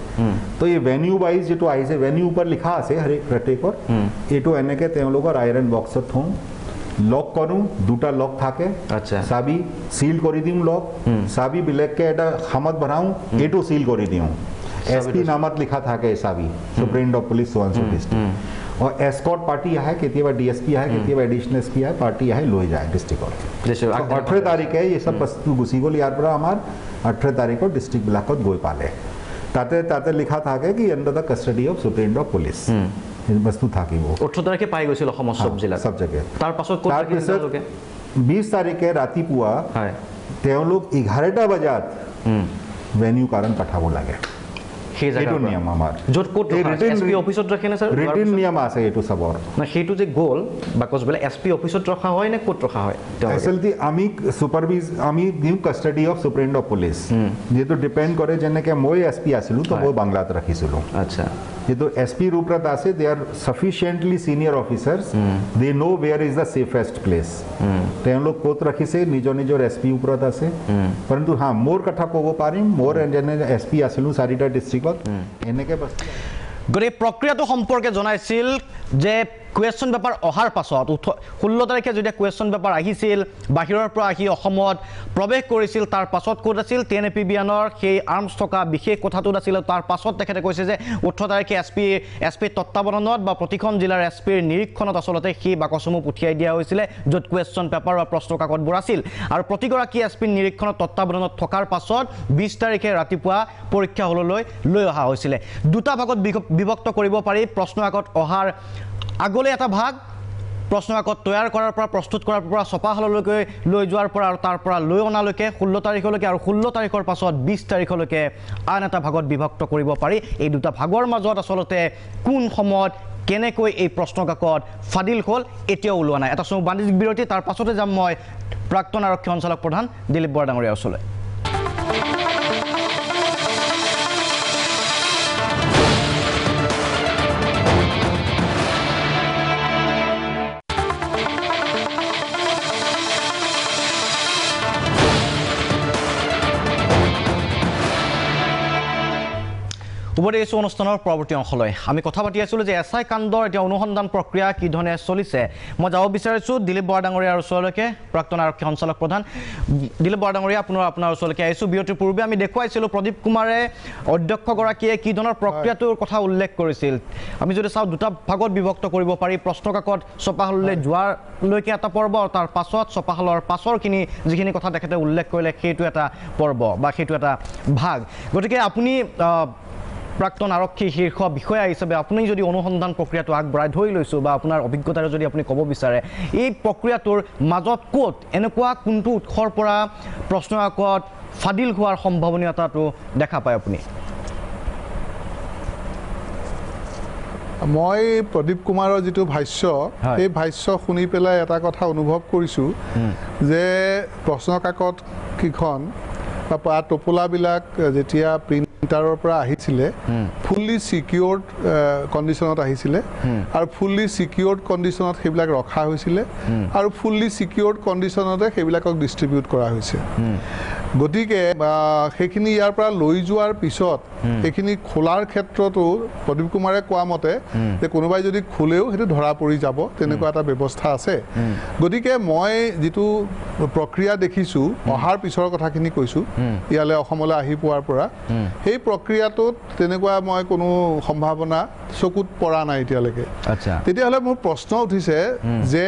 তো এই ভেনিউ ওয়াইজ যেটো আহিছে ভেনিউ ওপৰ লিখা আছে হৰে প্ৰত্যেকৰ এটো এনেকে তেওঁলোকৰ আইৰন বক্সত থওঁ লক কৰো দুটা লক থাকে আচ্ছা চাবি সিল কৰি দিম লক চাবি বেলেগকে এটা খামত ভৰাও এটো সিল কৰি দিও এসপি নামত লিখা থাকে চাবি সুপ্ৰিণ্ট অফ পুলিচ সোয়ানসো ডিস্ট্ৰিক্ট और एस्कॉर्ट पार्टी है केतियाबा डीएसपी है केतियाबा एडिशनल एसपी है पार्टी है লৈ যায় ডিস্ট্ৰিক্টৰ 18 তাৰিখে এই সব বস্তু গুছি গল ইয়াৰ পৰা আমাৰ 18 তাৰিখৰ ডিস্ট্ৰিক্ট বিলাকত গৈ পালে তাতে লিখা থাকে কি under the custody of superintendent of police এই বস্তু থাকিব 18 তাৰিখে পাই গৈছিল অসমৰ সব জিলাত সব জেগাত তাৰ পাছত ক'ত তাৰপিছত 20 তাৰিখে ৰাতিপুৱা হয় তেওঁলোক 11টা বজাত ভেনিউ কাৰণ পঠাব লাগে সেই এইটো নিয়ম আমাৰ য'ত ক'ত এছপি অফিচত ৰাখে না স্যাৰ ৰিটেন নিয়ম আছে এইটো সবৰ না সেইটো যে গ'ল বাকচবিলাক এছপি অফিচত ৰখা হয় নে ক'ত ৰখা হয় এসএলটি আমি সুপাৰভাইজ আমি দিউ কাস্টডি অফ সুপাৰিনটেন্ডেন্ট অফ পুলিশ যেটো ডিপেন্ড কৰে যেনেকে মই এসপি আছিলো তো মই বাংলাত ৰাখিছিলো আচ্ছা যেটো এসপি ৰূপত আছে they are sufficiently senior officers they know where is the safest place তেওঁলোক ক'ত ৰাখিছে নিজৰ এসপি ওপৰত আছে পৰন্তু হা মোৰ কথা ক'ব পাৰিম মোৰ যেনে এসপি আছিলো চাৰিটা ডিস্ট্ৰিক্টত এনেকে বস্তু গৰে প্ৰক্ৰিয়াটো সম্পৰ্কে জনাইছিল যে কুৱেশ্যন পেপাৰ অহাৰ পাছত 16 তাৰিখে যেতিয়া কুৱেশ্যন পেপাৰ আহিছিল বাহিৰৰ পৰা আহি অসমত প্ৰৱেশ কৰিছিল তাৰ পাছত ক'ত আছিল টেনএপি বিয়ানৰ সেই আৰ্মছ থকা বিশেষ কথাটো আছিল তাৰ পাছত তেখেতে কৈছে যে 18 তাৰিখে এছপি তত্ত্বাৱধানত বা প্ৰতিখন জিলাৰ এছপিৰ নিৰীক্ষণত আচলতে সেই বাকচসমূহ পঠিয়াই দিয়া হৈছিল য'ত কুৱেশ্যন পেপাৰ বা প্ৰশ্ন কাকতবোৰ আছিল আৰু প্ৰতিগৰাকী এছপিৰ নিৰীক্ষণত তত্ত্বাৱধানত থকাৰ পাছত 20 তাৰিখে ৰাতিপুৱা পৰীক্ষা হললৈ লৈ অহা হৈছিল দুটা ভাগত বিভক্ত কৰিব পাৰি প্ৰশ্ন কাকত অহাৰ আগলৈ এটা ভাগ প্ৰশ্ন কাকত তৈয়াৰ কৰাৰ পৰা প্ৰস্তুত কৰাৰ পৰা ছপাহললৈকে লৈ যোৱাৰ পৰা আৰু তাৰ পৰা লৈ অনালৈকে 16 তাৰিখলৈকে আৰু 16 তাৰিখৰ পাছত 20 তাৰিখলৈকে আন এটা ভাগত বিভক্ত কৰিব পাৰি এই দুটা ভাগৰ মাজত আচলতে কোন সময়ত কেনেকৈ এই প্ৰশ্ন কাকত ফাদিল হ'ল এতিয়াও ওলোৱা নাই এটা সময় বাণিজ্যিক বিৰতি তাৰ পাছতে যাম মই প্ৰাক্তন আৰক্ষী সঞ্চালক প্ৰধান দিলীপ বৰা ডাঙৰীয়াৰ ওচৰলৈ উভতি আহিছোঁ অনুষ্ঠানৰ পৰৱৰ্তী অংশলৈ আমি কথা পাতি আছিলোঁ যে এছআই কাণ্ডৰ এতিয়া অনুসন্ধান প্ৰক্ৰিয়া কি ধৰণে চলিছে মই যাব বিচাৰিছোঁ দিলীপ বৰা ডাঙৰীয়াৰ ওচৰলৈকে প্ৰাক্তন আৰক্ষী সঞ্চালক প্ৰধান দিলীপ বৰা ডাঙৰীয়া আপোনাৰ ওচৰলৈকে আহিছোঁ বিৰতিৰ পূৰ্বে আমি দেখুৱাইছিলোঁ প্ৰদীপ কুমাৰে অধ্যক্ষগৰাকীয়ে কি ধৰণৰ প্ৰক্ৰিয়াটোৰ কথা উল্লেখ কৰিছিল আমি যদি চাওঁ দুটা ভাগত বিভক্ত কৰিব পাৰি প্ৰশ্ন কাকত ছপাহললৈ যোৱালৈকে এটা পৰ্ব আৰু তাৰ পাছত ছপাহলৰ পাছৰখিনি যিখিনি কথা তেখেতে উল্লেখ কৰিলে সেইটো এটা পৰ্ব বা সেইটো এটা ভাগ গতিকে আপুনি প্ৰাক্তন আৰক্ষী শীৰ্ষ বিষয়া হিচাপে আপুনি যদি অনুসন্ধান প্ৰক্ৰিয়াটো আগবঢ়াই ধৰি লৈছোঁ বা আপোনাৰ অভিজ্ঞতাৰে যদি আপুনি ক'ব বিচাৰে এই প্ৰক্ৰিয়াটোৰ মাজত ক'ত এনেকুৱা কোনটো উৎসৰ পৰা প্ৰশ্ন কাকত ফাদিল হোৱাৰ সম্ভাৱনীয়তাটো দেখা পায় আপুনি মই প্ৰদীপ কুমাৰৰ যিটো ভাষ্য এই ভাষ্য শুনি পেলাই এটা কথা অনুভৱ কৰিছোঁ যে প্ৰশ্ন কাকত কিখন বা টোপোলাবিলাক যেতিয়া প্ৰিণ্টাৰৰ পৰা আহিছিলে ফুল্লি ছিকিউৰ্ড কণ্ডিশ্যনত আহিছিলে আৰু ফুল্লি ছিকিউৰ্ড কণ্ডিশ্যনত সেইবিলাক ৰখা হৈছিলে আৰু ফুল্লি ছিকিউৰ্ড কণ্ডিশ্যনতে সেইবিলাকক ডিষ্ট্ৰিবিউট কৰা হৈছে গতিকে সেইখিনি ইয়াৰ পৰা লৈ যোৱাৰ পিছত সেইখিনি খোলাৰ ক্ষেত্ৰতো প্ৰদীপ কুমাৰে কোৱা মতে যে কোনোবাই যদি খোলেও সেইটো ধৰা পৰি যাব তেনেকুৱা এটা ব্যৱস্থা আছে গতিকে মই যিটো প্ৰক্ৰিয়া দেখিছোঁ অহাৰ পিছৰ কথাখিনি কৈছোঁ ইয়ালৈ অসমলৈ আহি পোৱাৰ পৰা সেই প্ৰক্ৰিয়াটোত তেনেকুৱা মই কোনো সম্ভাৱনা চকুত পৰা নাই এতিয়ালৈকে তেতিয়াহ'লে মোৰ প্ৰশ্ন উঠিছে যে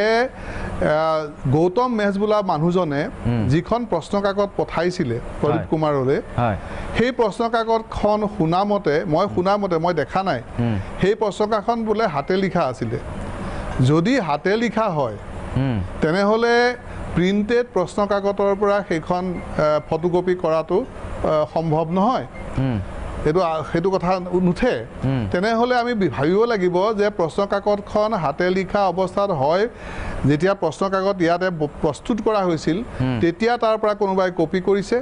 গৌতম মেছ বোলা মানুহজনে যিখন প্ৰশ্ন কাকত পঠাইছিলে প্ৰদীপ কুমাৰলৈ সেই প্ৰশ্ন কাকতখন শুনামতে মই দেখা নাই সেই প্ৰশ্ন কাকতখন বোলে হাতে লিখা আছিলে যদি হাতে লিখা হয় তেনেহ'লে প্ৰিণ্টেড প্ৰশ্ন কাকতৰ পৰা সেইখন ফটোকপি কৰাটো সম্ভৱ নহয় সেইটো কথা নুঠে তেনেহ'লে আমি ভাবিব লাগিব যে প্ৰশ্ন কাকতখন হাতে লিখা অৱস্থাত হয় যেতিয়া প্ৰশ্ন কাকত ইয়াতে প্ৰস্তুত কৰা হৈছিল তেতিয়া তাৰ পৰা কোনোবাই কপি কৰিছে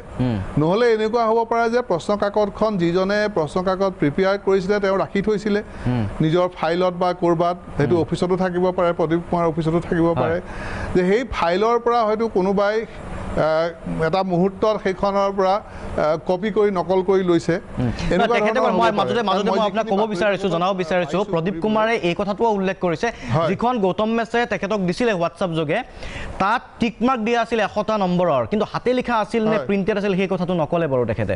নহ'লে এনেকুৱা হ'ব পাৰে যে প্ৰশ্ন কাকতখন যিজনে প্ৰশ্ন কাকত প্ৰিপেয়াৰ কৰিছিলে তেওঁ ৰাখি থৈছিলে নিজৰ ফাইলত বা ক'ৰবাত সেইটো অফিচতো থাকিব পাৰে প্ৰদীপ কুমাৰ অফিচতো থাকিব পাৰে যে সেই ফাইলৰ পৰা হয়তো কোনোবাই এটা মুহূৰ্তত সেইখনৰ পৰা কপি কৰি নকল কৰি লৈছে মই আপোনাক ক'ব বিচাৰিছোঁ জনাব বিচাৰিছোঁ প্ৰদীপ কুমাৰে এই কথাটোও উল্লেখ কৰিছে যিখন গৌতম মেছে তেখেতক দিছিলে হোৱাটছআপ যোগে তাত টিক মাৰ্ক দিয়া আছিল 100টা নম্বৰৰ কিন্তু হাতে লিখা আছিল নে প্ৰিণ্টেড আছিল সেই কথাটো নকলে বাৰু তেখেতে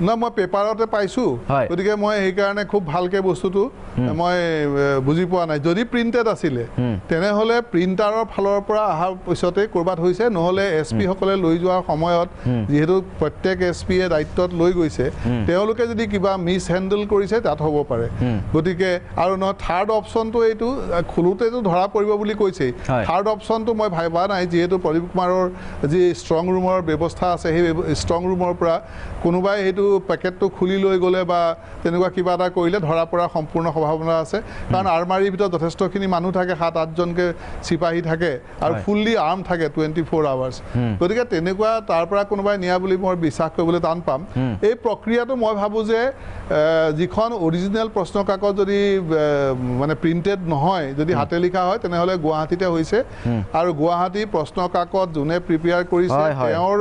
না মই পেপাৰতে পাইছোঁ গতিকে মই সেইকাৰণে খুব ভালকৈ বস্তুটো মই বুজি পোৱা নাই যদি প্ৰিণ্টেড আছিলে তেনেহ'লে প্ৰিণ্টাৰৰ ফালৰ পৰা অহাৰ পিছতে ক'ৰবাত হৈছে নহ'লে SP সকলে লৈ যোৱাৰ সময়ত যিহেতু প্ৰত্যেক SPয়ে দায়িত্বত লৈ গৈছে তেওঁলোকে যদি কিবা মিছ হেণ্ডেল কৰিছে তাত হ'ব পাৰে গতিকে আৰু নহয় থাৰ্ড অপশ্যনটো এইটো খোলোতেতো ধৰা পৰিব বুলি কৈছে থাৰ্ড অপশ্যনটো মই ভাবা নাই যিহেতু প্ৰদীপ কুমাৰৰ যি ষ্ট্ৰং ৰুমৰ ব্যৱস্থা আছে সেই ষ্ট্ৰং ৰুমৰ পৰা কোনোবাই সেইটো পেকেটটো খুলি লৈ গ'লে বা তেনেকুৱা কিবা এটা কৰিলে ধৰা পৰা সম্পূৰ্ণ সম্ভাৱনা আছে কাৰণ আলমাৰীৰ ভিতৰত যথেষ্টখিনি মানুহ থাকে 7-8জনকৈ চিপাহী থাকে আৰু ফুল্লি আৰ্ম থাকে 24 আৱাৰ্ছ গতিকে তেনেকুৱা তাৰ পৰা কোনোবাই নিয়া বুলি মই বিশ্বাস কৰিবলৈ টান পাম এই প্ৰক্ৰিয়াটো মই ভাবোঁ যে যিখন অৰিজিনেল প্ৰশ্ন কাকত যদি মানে প্ৰিণ্টেড নহয় যদি হাতে লিখা হয় তেনেহ'লে গুৱাহাটীতে হৈছে আৰু গুৱাহাটী প্ৰশ্ন কাকত যোনে প্ৰিপেয়াৰ কৰিছে তেওঁৰ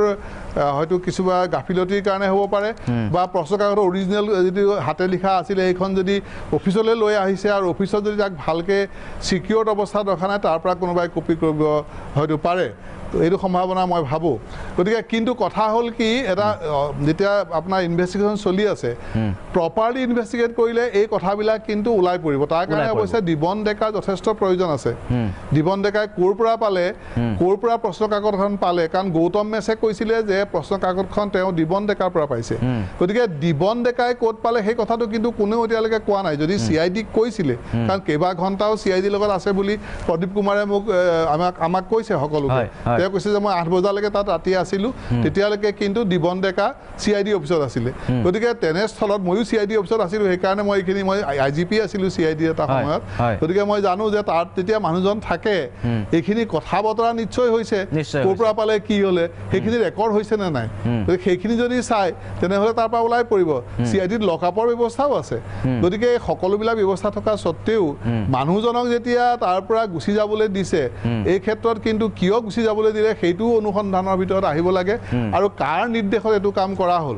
হয়তো কিছুবা গাফিলতিৰ কাৰণে হ'ব পাৰে বা প্ৰশ্ন কাকতৰ অৰিজিনেল যদি হাতে লিখা আছিলে সেইখন যদি অফিচলৈ লৈ আহিছে আৰু অফিচত যদি তাক ভালকৈ ছিকিউৰ্ড অৱস্থাত ৰখা নাই তাৰ পৰা কোনোবাই কপি কৰিব হয়তো পাৰে এইটো সম্ভাৱনা মই ভাবোঁ গতিকে কিন্তু কথা হ'ল কি এটা যেতিয়া আপোনাৰ ইনভেষ্টিগেশ্যন চলি আছে প্ৰপাৰলি ইনভেষ্টিগেট কৰিলে এই কথাবিলাক কিন্তু ওলাই পৰিব তাৰ কাৰণে অৱশ্যে দিবন ডেকাৰ যথেষ্ট প্ৰয়োজন আছে দিবন ডেকাই ক'ৰ পৰা পালে ক'ৰ পৰা প্ৰশ্ন কাকতখন পালে কাৰণ গৌতম মেছে কৈছিলে যে প্ৰশ্ন কাকতখন তেওঁ দিবন ডেকাৰ পৰা পাইছে গতিকে দিবন ডেকাই ক'ত পালে সেই কথাটো কিন্তু কোনেও এতিয়ালৈকে কোৱা নাই যদি CIDক কৈছিলে কাৰণ কেইবা ঘণ্টাও CIDৰ লগত আছে বুলি প্ৰদীপ কুমাৰে মোক আমাক কৈছে সকলোকে তেওঁ কৈছে যে মই 8 বজালৈকে তাত ৰাতি আছিলোঁ তেতিয়ালৈকে কিন্তু দিবন ডেকা CID অফিচত আছিলে গতিকে তেনেস্থলত ময়ো CID অফিচত আছিলোঁ সেইকাৰণে মই এইখিনি মই IGP আছিলোঁ CID এটা সময়ত গতিকে মই জানো যে তাত তেতিয়া মানুহজন থাকে এইখিনি কথা বতৰা নিশ্চয় হৈছে ক'ৰ পৰা পালে কি হ'লে সেইখিনি ৰেকৰ্ড হৈছে নে নাই গতিকে সেইখিনি যদি চাই তেনেহ'লে তাৰ পৰা ওলাই পৰিব CIDত লকআপৰ ব্যৱস্থাও আছে গতিকে এই সকলোবিলাক ব্যৱস্থা থকা স্বত্তেও মানুহজনক যেতিয়া তাৰ পৰা গুচি যাবলৈ দিছে এই ক্ষেত্ৰত কিন্তু কিয় গুচি যাবলৈ দিলে সেইটো অনুসন্ধানৰ ভিতৰত আহিব লাগে আৰু কাৰ নিৰ্দেশত এইটো কাম কৰা হ'ল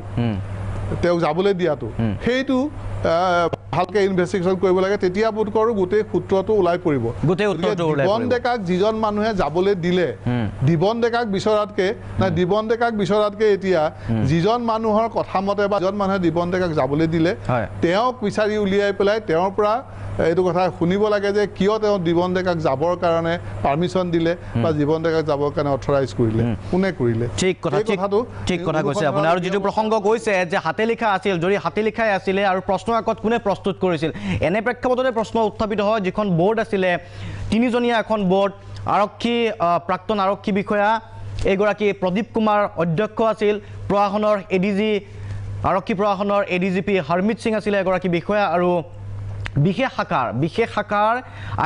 তেওঁক যাবলৈ দিয়াটো সেইটো ভালকৈ ইনভেষ্টিগেশ্যন কৰিব লাগে তেতিয়া বোধ কৰোঁ গোটেই সূত্ৰটো ওলাই পৰিব দিবন ডেকাক যিজন মানুহে যাবলৈ দিলে দিবন ডেকাক বিচৰাতকৈ এতিয়া যিজন মানুহৰ কথা মতে বা যিজন মানুহে দিবন ডেকাক যাবলৈ দিলে তেওঁক বিচাৰি উলিয়াই পেলাই তেওঁৰ পৰা এইটো কথা শুনিব লাগে যে কিয় তেওঁ দিবন ডেকাক যাবৰ কাৰণে পাৰ্মিশ্যন দিলে বা জীৱন ডেকাক যাবৰ কাৰণে অথৰাইজ কৰিলে কোনে কৰিলে ঠিক কথা কৈছে আপুনি আৰু যিটো প্ৰসংগ কৈছে যে হাতে লিখা আছিল যদি হাতে লিখাই আছিলে আৰু প্ৰশ্ন কাকত কোনে প্ৰস্তুত কৰিছিল এনে প্ৰেক্ষাপটতে প্ৰশ্ন উত্থাপিত হয় যিখন বোৰ্ড আছিলে 3জনীয়া এখন বোৰ্ড আৰক্ষী প্ৰাক্তন আৰক্ষী বিষয়া এগৰাকী প্ৰদীপ কুমাৰ অধ্যক্ষ আছিল প্ৰশাসনৰ ADG আৰক্ষী প্ৰশাসনৰ ADGP হৰমিত সিং আছিলে এগৰাকী বিষয়া আৰু বিশেষ শাখাৰ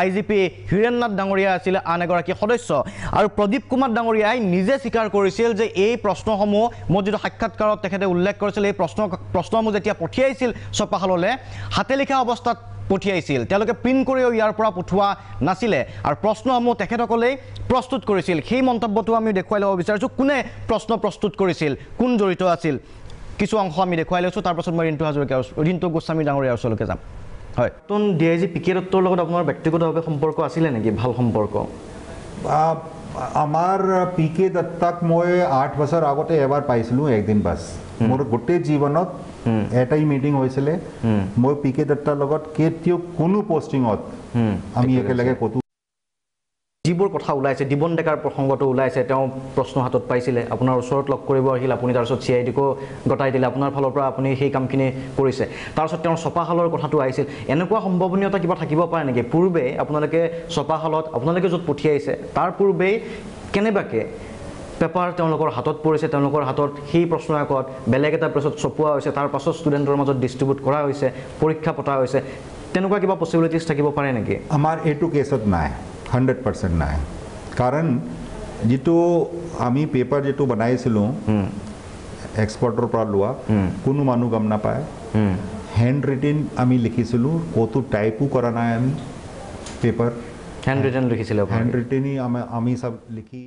IGP হীৰেন্নাথ ডাঙৰীয়া আছিলে আন এগৰাকী সদস্য আৰু প্ৰদীপ কুমাৰ ডাঙৰীয়াই নিজে স্বীকাৰ কৰিছিল যে এই প্ৰশ্নসমূহ মই যিটো সাক্ষাৎকাৰত তেখেতে উল্লেখ কৰিছিল এই প্ৰশ্নসমূহ যেতিয়া পঠিয়াইছিল ছপাশাললৈ হাতে লিখা অৱস্থাত পঠিয়াইছিল তেওঁলোকে প্ৰিণ্ট কৰিও ইয়াৰ পৰা পঠোৱা নাছিলে আৰু প্ৰশ্নসমূহ তেখেতসকলেই প্ৰস্তুত কৰিছিল সেই মন্তব্যটো আমি দেখুৱাই ল'ব বিচাৰিছোঁ কোনে প্ৰশ্ন প্ৰস্তুত কৰিছিল কোন জড়িত আছিল কিছু অংশ আমি দেখুৱাই লৈছোঁ তাৰপাছত মই ৰিণ্টু গোস্বামী ডাঙৰীয়াৰ ওচৰলৈকে যাম হয় নতুন DIG PK দত্তৰ লগত আপোনাৰ ব্যক্তিগতভাৱে সম্পৰ্ক আছিলে নেকি ভাল সম্পৰ্ক আমাৰ PK দত্তক মই 8 বছৰ আগতে এবাৰ পাইছিলোঁ একদিন বাছ মোৰ গোটেই জীৱনত এটাই মিটিং হৈছিলে মই PK দত্তৰ লগত কেতিয়াও কোনো পোষ্টিঙত আমি একেলগে কতো যিবোৰ কথা ওলাইছে দিবন ডেকাৰ প্ৰসংগটো ওলাইছে তেওঁ প্ৰশ্ন হাতত পাইছিলে আপোনাৰ ওচৰত লগ কৰিব আহিল আপুনি তাৰপিছত CIDকো গতাই দিলে আপোনাৰ ফালৰ পৰা আপুনি সেই কামখিনি কৰিছে তাৰপিছত তেওঁৰ ছপাশালৰ কথাটো আহিছিল এনেকুৱা সম্ভাৱনীয়তা কিবা থাকিব পাৰে নেকি পূৰ্বে আপোনালোকে ছপাশালত আপোনালোকে য'ত পঠিয়াইছে তাৰ পূৰ্বেই কেনেবাকৈ পেপাৰ তেওঁলোকৰ হাতত পৰিছে তেওঁলোকৰ হাতত সেই প্ৰশ্ন কাকত বেলেগ এটা প্ৰেছত ছপোৱা হৈছে তাৰ পাছত ষ্টুডেণ্টৰ মাজত ডিষ্ট্ৰিবিউট কৰা হৈছে পৰীক্ষা পতা হৈছে তেনেকুৱা কিবা পচিবিলিটিছ থাকিব পাৰে নেকি আমাৰ এইটো কেছত নাই 100% নাই কাৰণ যিটো আমি পেপাৰ যিটো বনাইছিলোঁ এক্সপৰ্টৰ পৰা লোৱা কোনো মানুহ গম নাপায় হেণ্ড ৰিটেন আমি লিখিছিলোঁ ক'তো টাইপো কৰা নাই আমি পেপাৰ হেণ্ড ৰিটেন লিখিছিলে হেণ্ড ৰিটেনই আমি সব লিখি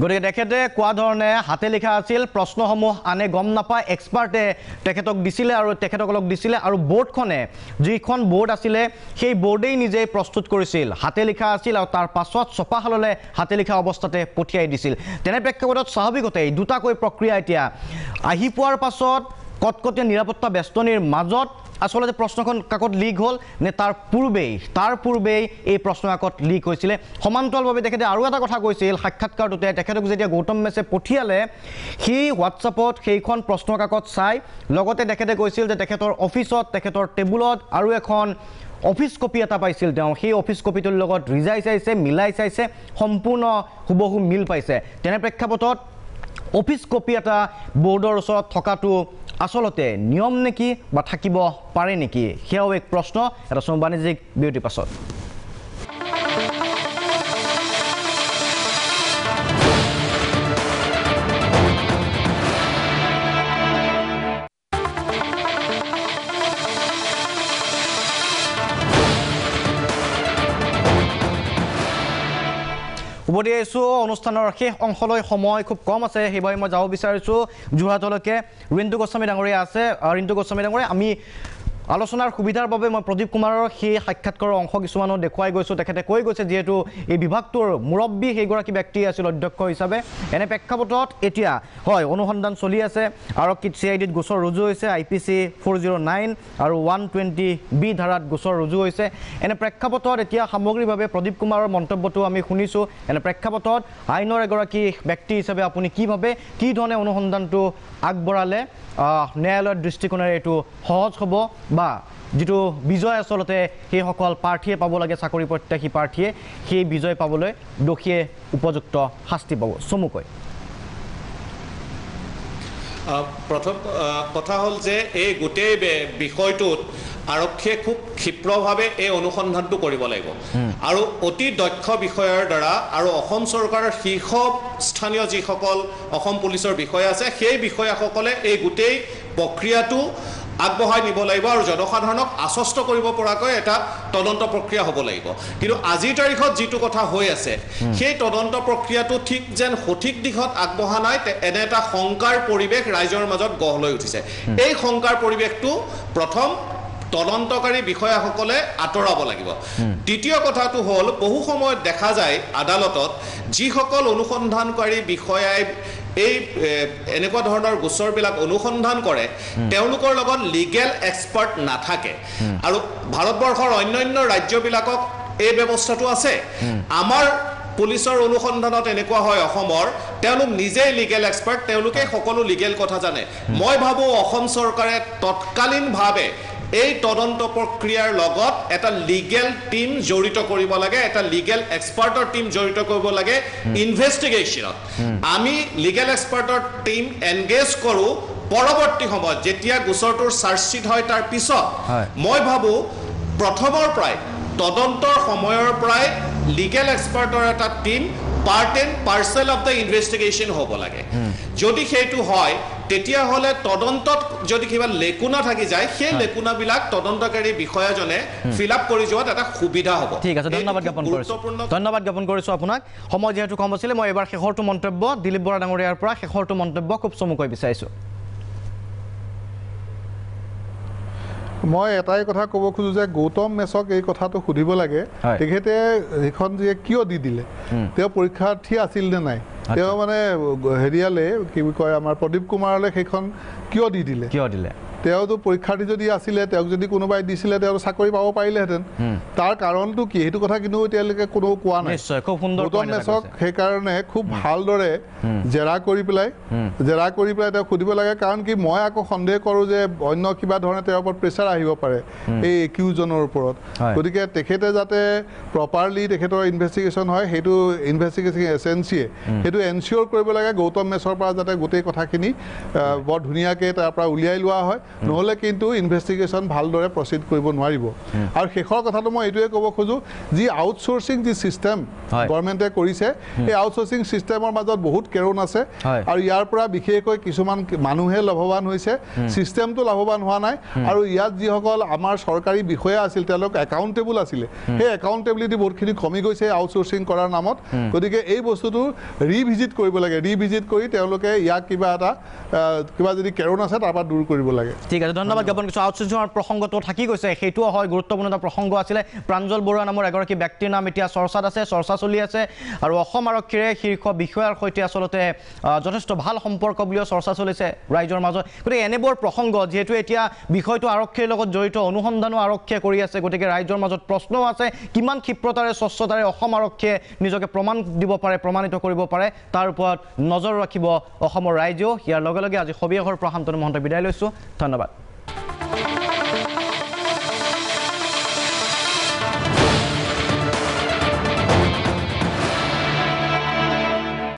গতিকে তেখেতে কোৱা ধৰণে হাতে লিখা আছিল প্ৰশ্নসমূহ আনে গম নাপায় এক্সপাৰ্টে তেখেতক দিছিলে আৰু তেখেতসকলক দিছিলে আৰু বোৰ্ডখনে যিখন বোৰ্ড আছিলে সেই বোৰ্ডেই নিজেই প্ৰস্তুত কৰিছিল হাতে লিখা আছিল আৰু তাৰ পাছত ছপাশাললৈ হাতে লিখা অৱস্থাতে পঠিয়াই দিছিল তেনে প্ৰেক্ষাপটত স্বাভাৱিকতেই দুটাকৈ প্ৰক্ৰিয়া এতিয়া আহি পোৱাৰ পাছত কটকটীয়া নিৰাপত্তা বেষ্টনীৰ মাজত আসলে প্ৰশ্নখন কাকত লিক হল নে তাৰ পূৰ্বেই এই প্ৰশ্ন কাকত লিক হৈছিলে সমান্তৰালভাৱে তেখেতে আৰু এটা কথা কৈছিল সাক্ষাৎকাৰটোতে তেখেতক যেতিয়া গৌতম মেছে পঠিয়ালে সি হোৱাটছআপত সেইখন প্ৰশ্ন কাকত চাই লগতে তেখেতে কৈছিল যে তেখেতৰ অফিচত তেখেতৰ টেবুলত আৰু এখন অফিস কপি এটা পাইছিল তেওঁ সেই অফিস কপিটোৰ লগত ৰিজাই চাইছে মিলাই চাইছে সম্পূৰ্ণ হুবহু মিল পাইছে তেনে প্ৰেক্ষাপটত অফিস কপি এটা বোৰ্ডৰ ওচৰত থকাটো আসলতে নিয়ম নেকি বা থাকিব পাৰে নেকি সেয়াও এক প্ৰশ্ন এটা বাণিজ্যিক বিৰতিৰ পাছত উভতি আহিছোঁ অনুষ্ঠানৰ শেষ অংশলৈ সময় খুব কম আছে সেইবাবে মই যাব বিচাৰিছোঁ যোৰহাটলৈকে ৰিণ্টু গোস্বামী ডাঙৰীয়া আছে ৰিণ্টু গোস্বামী ডাঙৰীয়া আমি আলোচনাৰ সুবিধাৰ বাবে মই প্ৰদীপ কুমাৰৰ সেই সাক্ষাৎকাৰৰ অংশ কিছুমানো দেখুৱাই গৈছোঁ তেখেতে কৈ গৈছে যিহেতু এই বিভাগটোৰ মুৰব্বী সেইগৰাকী ব্যক্তি আছিল অধ্যক্ষ হিচাপে এনে প্ৰেক্ষাপটত এতিয়া হয় অনুসন্ধান চলি আছে আৰক্ষীত CIDত গোচৰ ৰুজু হৈছে IPC 409 আৰু 120B ধাৰাত গোচৰ ৰুজু হৈছে এনে প্ৰেক্ষাপটত এতিয়া সামগ্ৰিকভাৱে প্ৰদীপ কুমাৰৰ মন্তব্যটো আমি শুনিছোঁ এনে প্ৰেক্ষাপটত আইনৰ এগৰাকী ব্যক্তি হিচাপে আপুনি কি ভাবে কি ধৰণে অনুসন্ধানটো আগবঢ়ালে ন্যায়ালয়ৰ দৃষ্টিকোণেৰে এইটো সহজ হ'ব বা যেটো বিজয় আসলতে সেই সকল প্ৰাৰ্থীয়ে পাব লাগে চাকৰি প্ৰত্যাশী প্ৰাৰ্থীয়ে সেই বিজয় পাবলৈ দোষীয়ে উপযুক্ত শাস্তি পাব চমুকৈ প্ৰথম কথা হ'ল যে এই গোটেই বিষয়টোত আৰক্ষীয়ে খুব ক্ষিপ্ৰভাৱে এই অনুসন্ধানটো কৰিব লাগিব আৰু অতি দক্ষ বিষয়াৰ দ্বাৰা আৰু অসম চৰকাৰৰ শীৰ্ষ স্থানীয় যিসকল অসম পুলিচৰ বিষয়া আছে সেই বিষয়াসকলে এই গোটেই প্ৰক্ৰিয়াটো আগবঢ়াই নিব লাগিব আৰু জনসাধাৰণক আশ্বস্ত কৰিব পৰাকৈ এটা তদন্ত প্ৰক্ৰিয়া হ'ব লাগিব কিন্তু আজিৰ তাৰিখত যিটো কথা হৈ আছে সেই তদন্ত প্ৰক্ৰিয়াটো ঠিক যেন সঠিক দিশত আগবঢ়া নাই এনে এটা শংকাৰ পৰিৱেশ ৰাইজৰ মাজত গঢ় লৈ উঠিছে এই শংকাৰ পৰিৱেশটো প্ৰথম তদন্তকাৰী বিষয়াসকলে আঁতৰাব লাগিব দ্বিতীয় কথাটো হ'ল বহু সময়ত দেখা যায় আদালতত যিসকল অনুসন্ধানকাৰী বিষয়াই এই এনেকুৱা ধৰণৰ গোচৰবিলাক অনুসন্ধান কৰে তেওঁলোকৰ লগত লিগেল এক্সপাৰ্ট নাথাকে আৰু ভাৰতবৰ্ষৰ অন্যান্য ৰাজ্যবিলাকক এই ব্যৱস্থাটো আছে আমাৰ পুলিচৰ অনুসন্ধানত এনেকুৱা হয় অসমৰ তেওঁলোক নিজেই লিগেল এক্সপাৰ্ট তেওঁলোকে সকলো লিগেল কথা জানে মই ভাবো অসম চৰকাৰে তৎকালীনভাৱে এই তদন্ত প্ৰক্ৰিয়াৰ লগত এটা লিগেল টিম জড়িত কৰিব লাগে এটা লিগেল এক্সপাৰ্টৰ টিম জড়িত কৰিব লাগে ইনভেষ্টিগেশ্যনত আমি লিগেল এক্সপাৰ্টৰ টিম এনগেজ কৰো পৰৱৰ্তী সময়ত যেতিয়া গোচৰটোৰ চাৰ্জশ্বিট হয় তাৰ পিছত মই ভাবো প্ৰথমৰ পৰাই তদন্তৰ সময়ৰ পৰাই লিগেল এক্সপাৰ্টৰ এটা team part and parcel of the investigation হ'ব লাগে যদি সেইটো হয় তেতিয়াহ'লে তদন্তত যদি কিবা লেকুনা থাকি যায় সেই লেকুনাবিলাক তদন্তকাৰী বিষয়াজনে ফিল আপ কৰি যোৱাত এটা সুবিধা হ'ব ঠিক আছে ধন্যবাদ জ্ঞাপন কৰিছোঁ আপোনাক সময় যিহেতু কম আছিলে মই এবাৰ শেষৰটো মন্তব্য দিলীপ বৰা ডাঙৰীয়াৰ পৰা শেষৰটো মন্তব্য খুব চমুকৈ বিচাৰিছোঁ মই এটাই কথা ক'ব খোজো যে গৌতম মেছক এই কথাটো সুধিব লাগে তেখেতে সেইখন যে কিয় দি দিলে তেওঁ পৰীক্ষাৰ্থী আছিল নে নাই তেওঁ মানে হেৰিয়ালে কি কয় আমাৰ প্ৰদীপ কুমাৰলৈ সেইখন কিয় দি দিলে তেওঁতো পৰীক্ষাৰ্থী যদি আছিলে তেওঁক যদি কোনোবাই দিছিলে তেওঁ চাকৰি পাব পাৰিলেহেঁতেন তাৰ কাৰণটো কি সেইটো কথা কিন্তু এতিয়ালৈকে কোনো কোৱা নাই গৌতম মেছক সেইকাৰণে খুব ভালদৰে জেৰা কৰি পেলাই তেওঁক সুধিব লাগে কাৰণ কি মই আকৌ সন্দেহ কৰোঁ যে অন্য কিবা ধৰণে তেওঁৰ ওপৰত প্ৰেছাৰ আহিব পাৰে এই একিউজনৰ ওপৰত গতিকে তেখেতে যাতে প্ৰপাৰলি তেখেতৰ ইনভেষ্টিগেশ্যন হয় সেইটো ইনভেষ্টিগেশ্যন এজেঞ্চিয়ে সেইটো এনচিয়ৰ কৰিব লাগে গৌতম মেছৰ পৰা যাতে গোটেই কথাখিনি বৰ ধুনীয়াকৈ তাৰ পৰা উলিয়াই লোৱা হয় নহ'লে কিন্তু ইনভেষ্টিগেশ্যন ভালদৰে প্ৰচিড কৰিব নোৱাৰিব আৰু শেষৰ কথাটো মই এইটোৱে ক'ব খোজোঁ যি আউটচোৰ্চিং যি ছিষ্টেম গভৰ্ণমেণ্টে কৰিছে এই আউটচোৰ্চিং ছিষ্টেমৰ মাজত বহুত কেৰুণ আছে আৰু ইয়াৰ পৰা বিশেষকৈ কিছুমান মানুহে লাভৱান হৈছে ছিষ্টেমটো লাভৱান হোৱা নাই আৰু ইয়াত যিসকল আমাৰ চৰকাৰী বিষয়া আছিল তেওঁলোক একাউণ্টেবল আছিলে সেই একাউণ্টেবিলিটি বহুতখিনি কমি গৈছে আউটচোৰ্চিং কৰাৰ নামত গতিকে এই বস্তুটো ৰিভিজিট কৰিব লাগে ৰিভিজিট কৰি তেওঁলোকে ইয়াক কিবা যদি কেৰুণ আছে তাৰ পৰা দূৰ কৰিব লাগে ঠিক আছে ধন্যবাদ জ্ঞাপন কৰিছোঁ আউটচোৰ্চিঙৰ প্ৰসংগটো থাকি গৈছে সেইটোও হয় গুৰুত্বপূৰ্ণ এটা প্ৰসংগ আছিলে প্ৰাঞ্জল বৰুৱা নামৰ এগৰাকী ব্যক্তিৰ নাম এতিয়া চৰ্চাত আছে চৰ্চা চলি আছে আৰু অসম আৰক্ষীৰে শীৰ্ষ বিষয়াৰ সৈতে আচলতে যথেষ্ট ভাল সম্পৰ্ক বুলিও চৰ্চা চলিছে ৰাইজৰ মাজত গতিকে এনেবোৰ প্ৰসংগ যিহেতু এতিয়া বিষয়টো আৰক্ষীৰ লগত জড়িত অনুসন্ধানো আৰক্ষীয়ে কৰি আছে গতিকে ৰাইজৰ মাজত প্ৰশ্নও আছে কিমান ক্ষিপ্ৰতাৰে স্বচ্ছতাৰে অসম আৰক্ষীয়ে নিজকে প্ৰমাণ দিব পাৰে প্ৰমাণিত কৰিব পাৰে তাৰ ওপৰত নজৰ ৰাখিব অসমৰ ৰাইজেও ইয়াৰ লগে লগে আজি সবিশেষৰ পৰা শান্তনু মহন্তক বিদায় লৈছোঁ ধন্যবাদ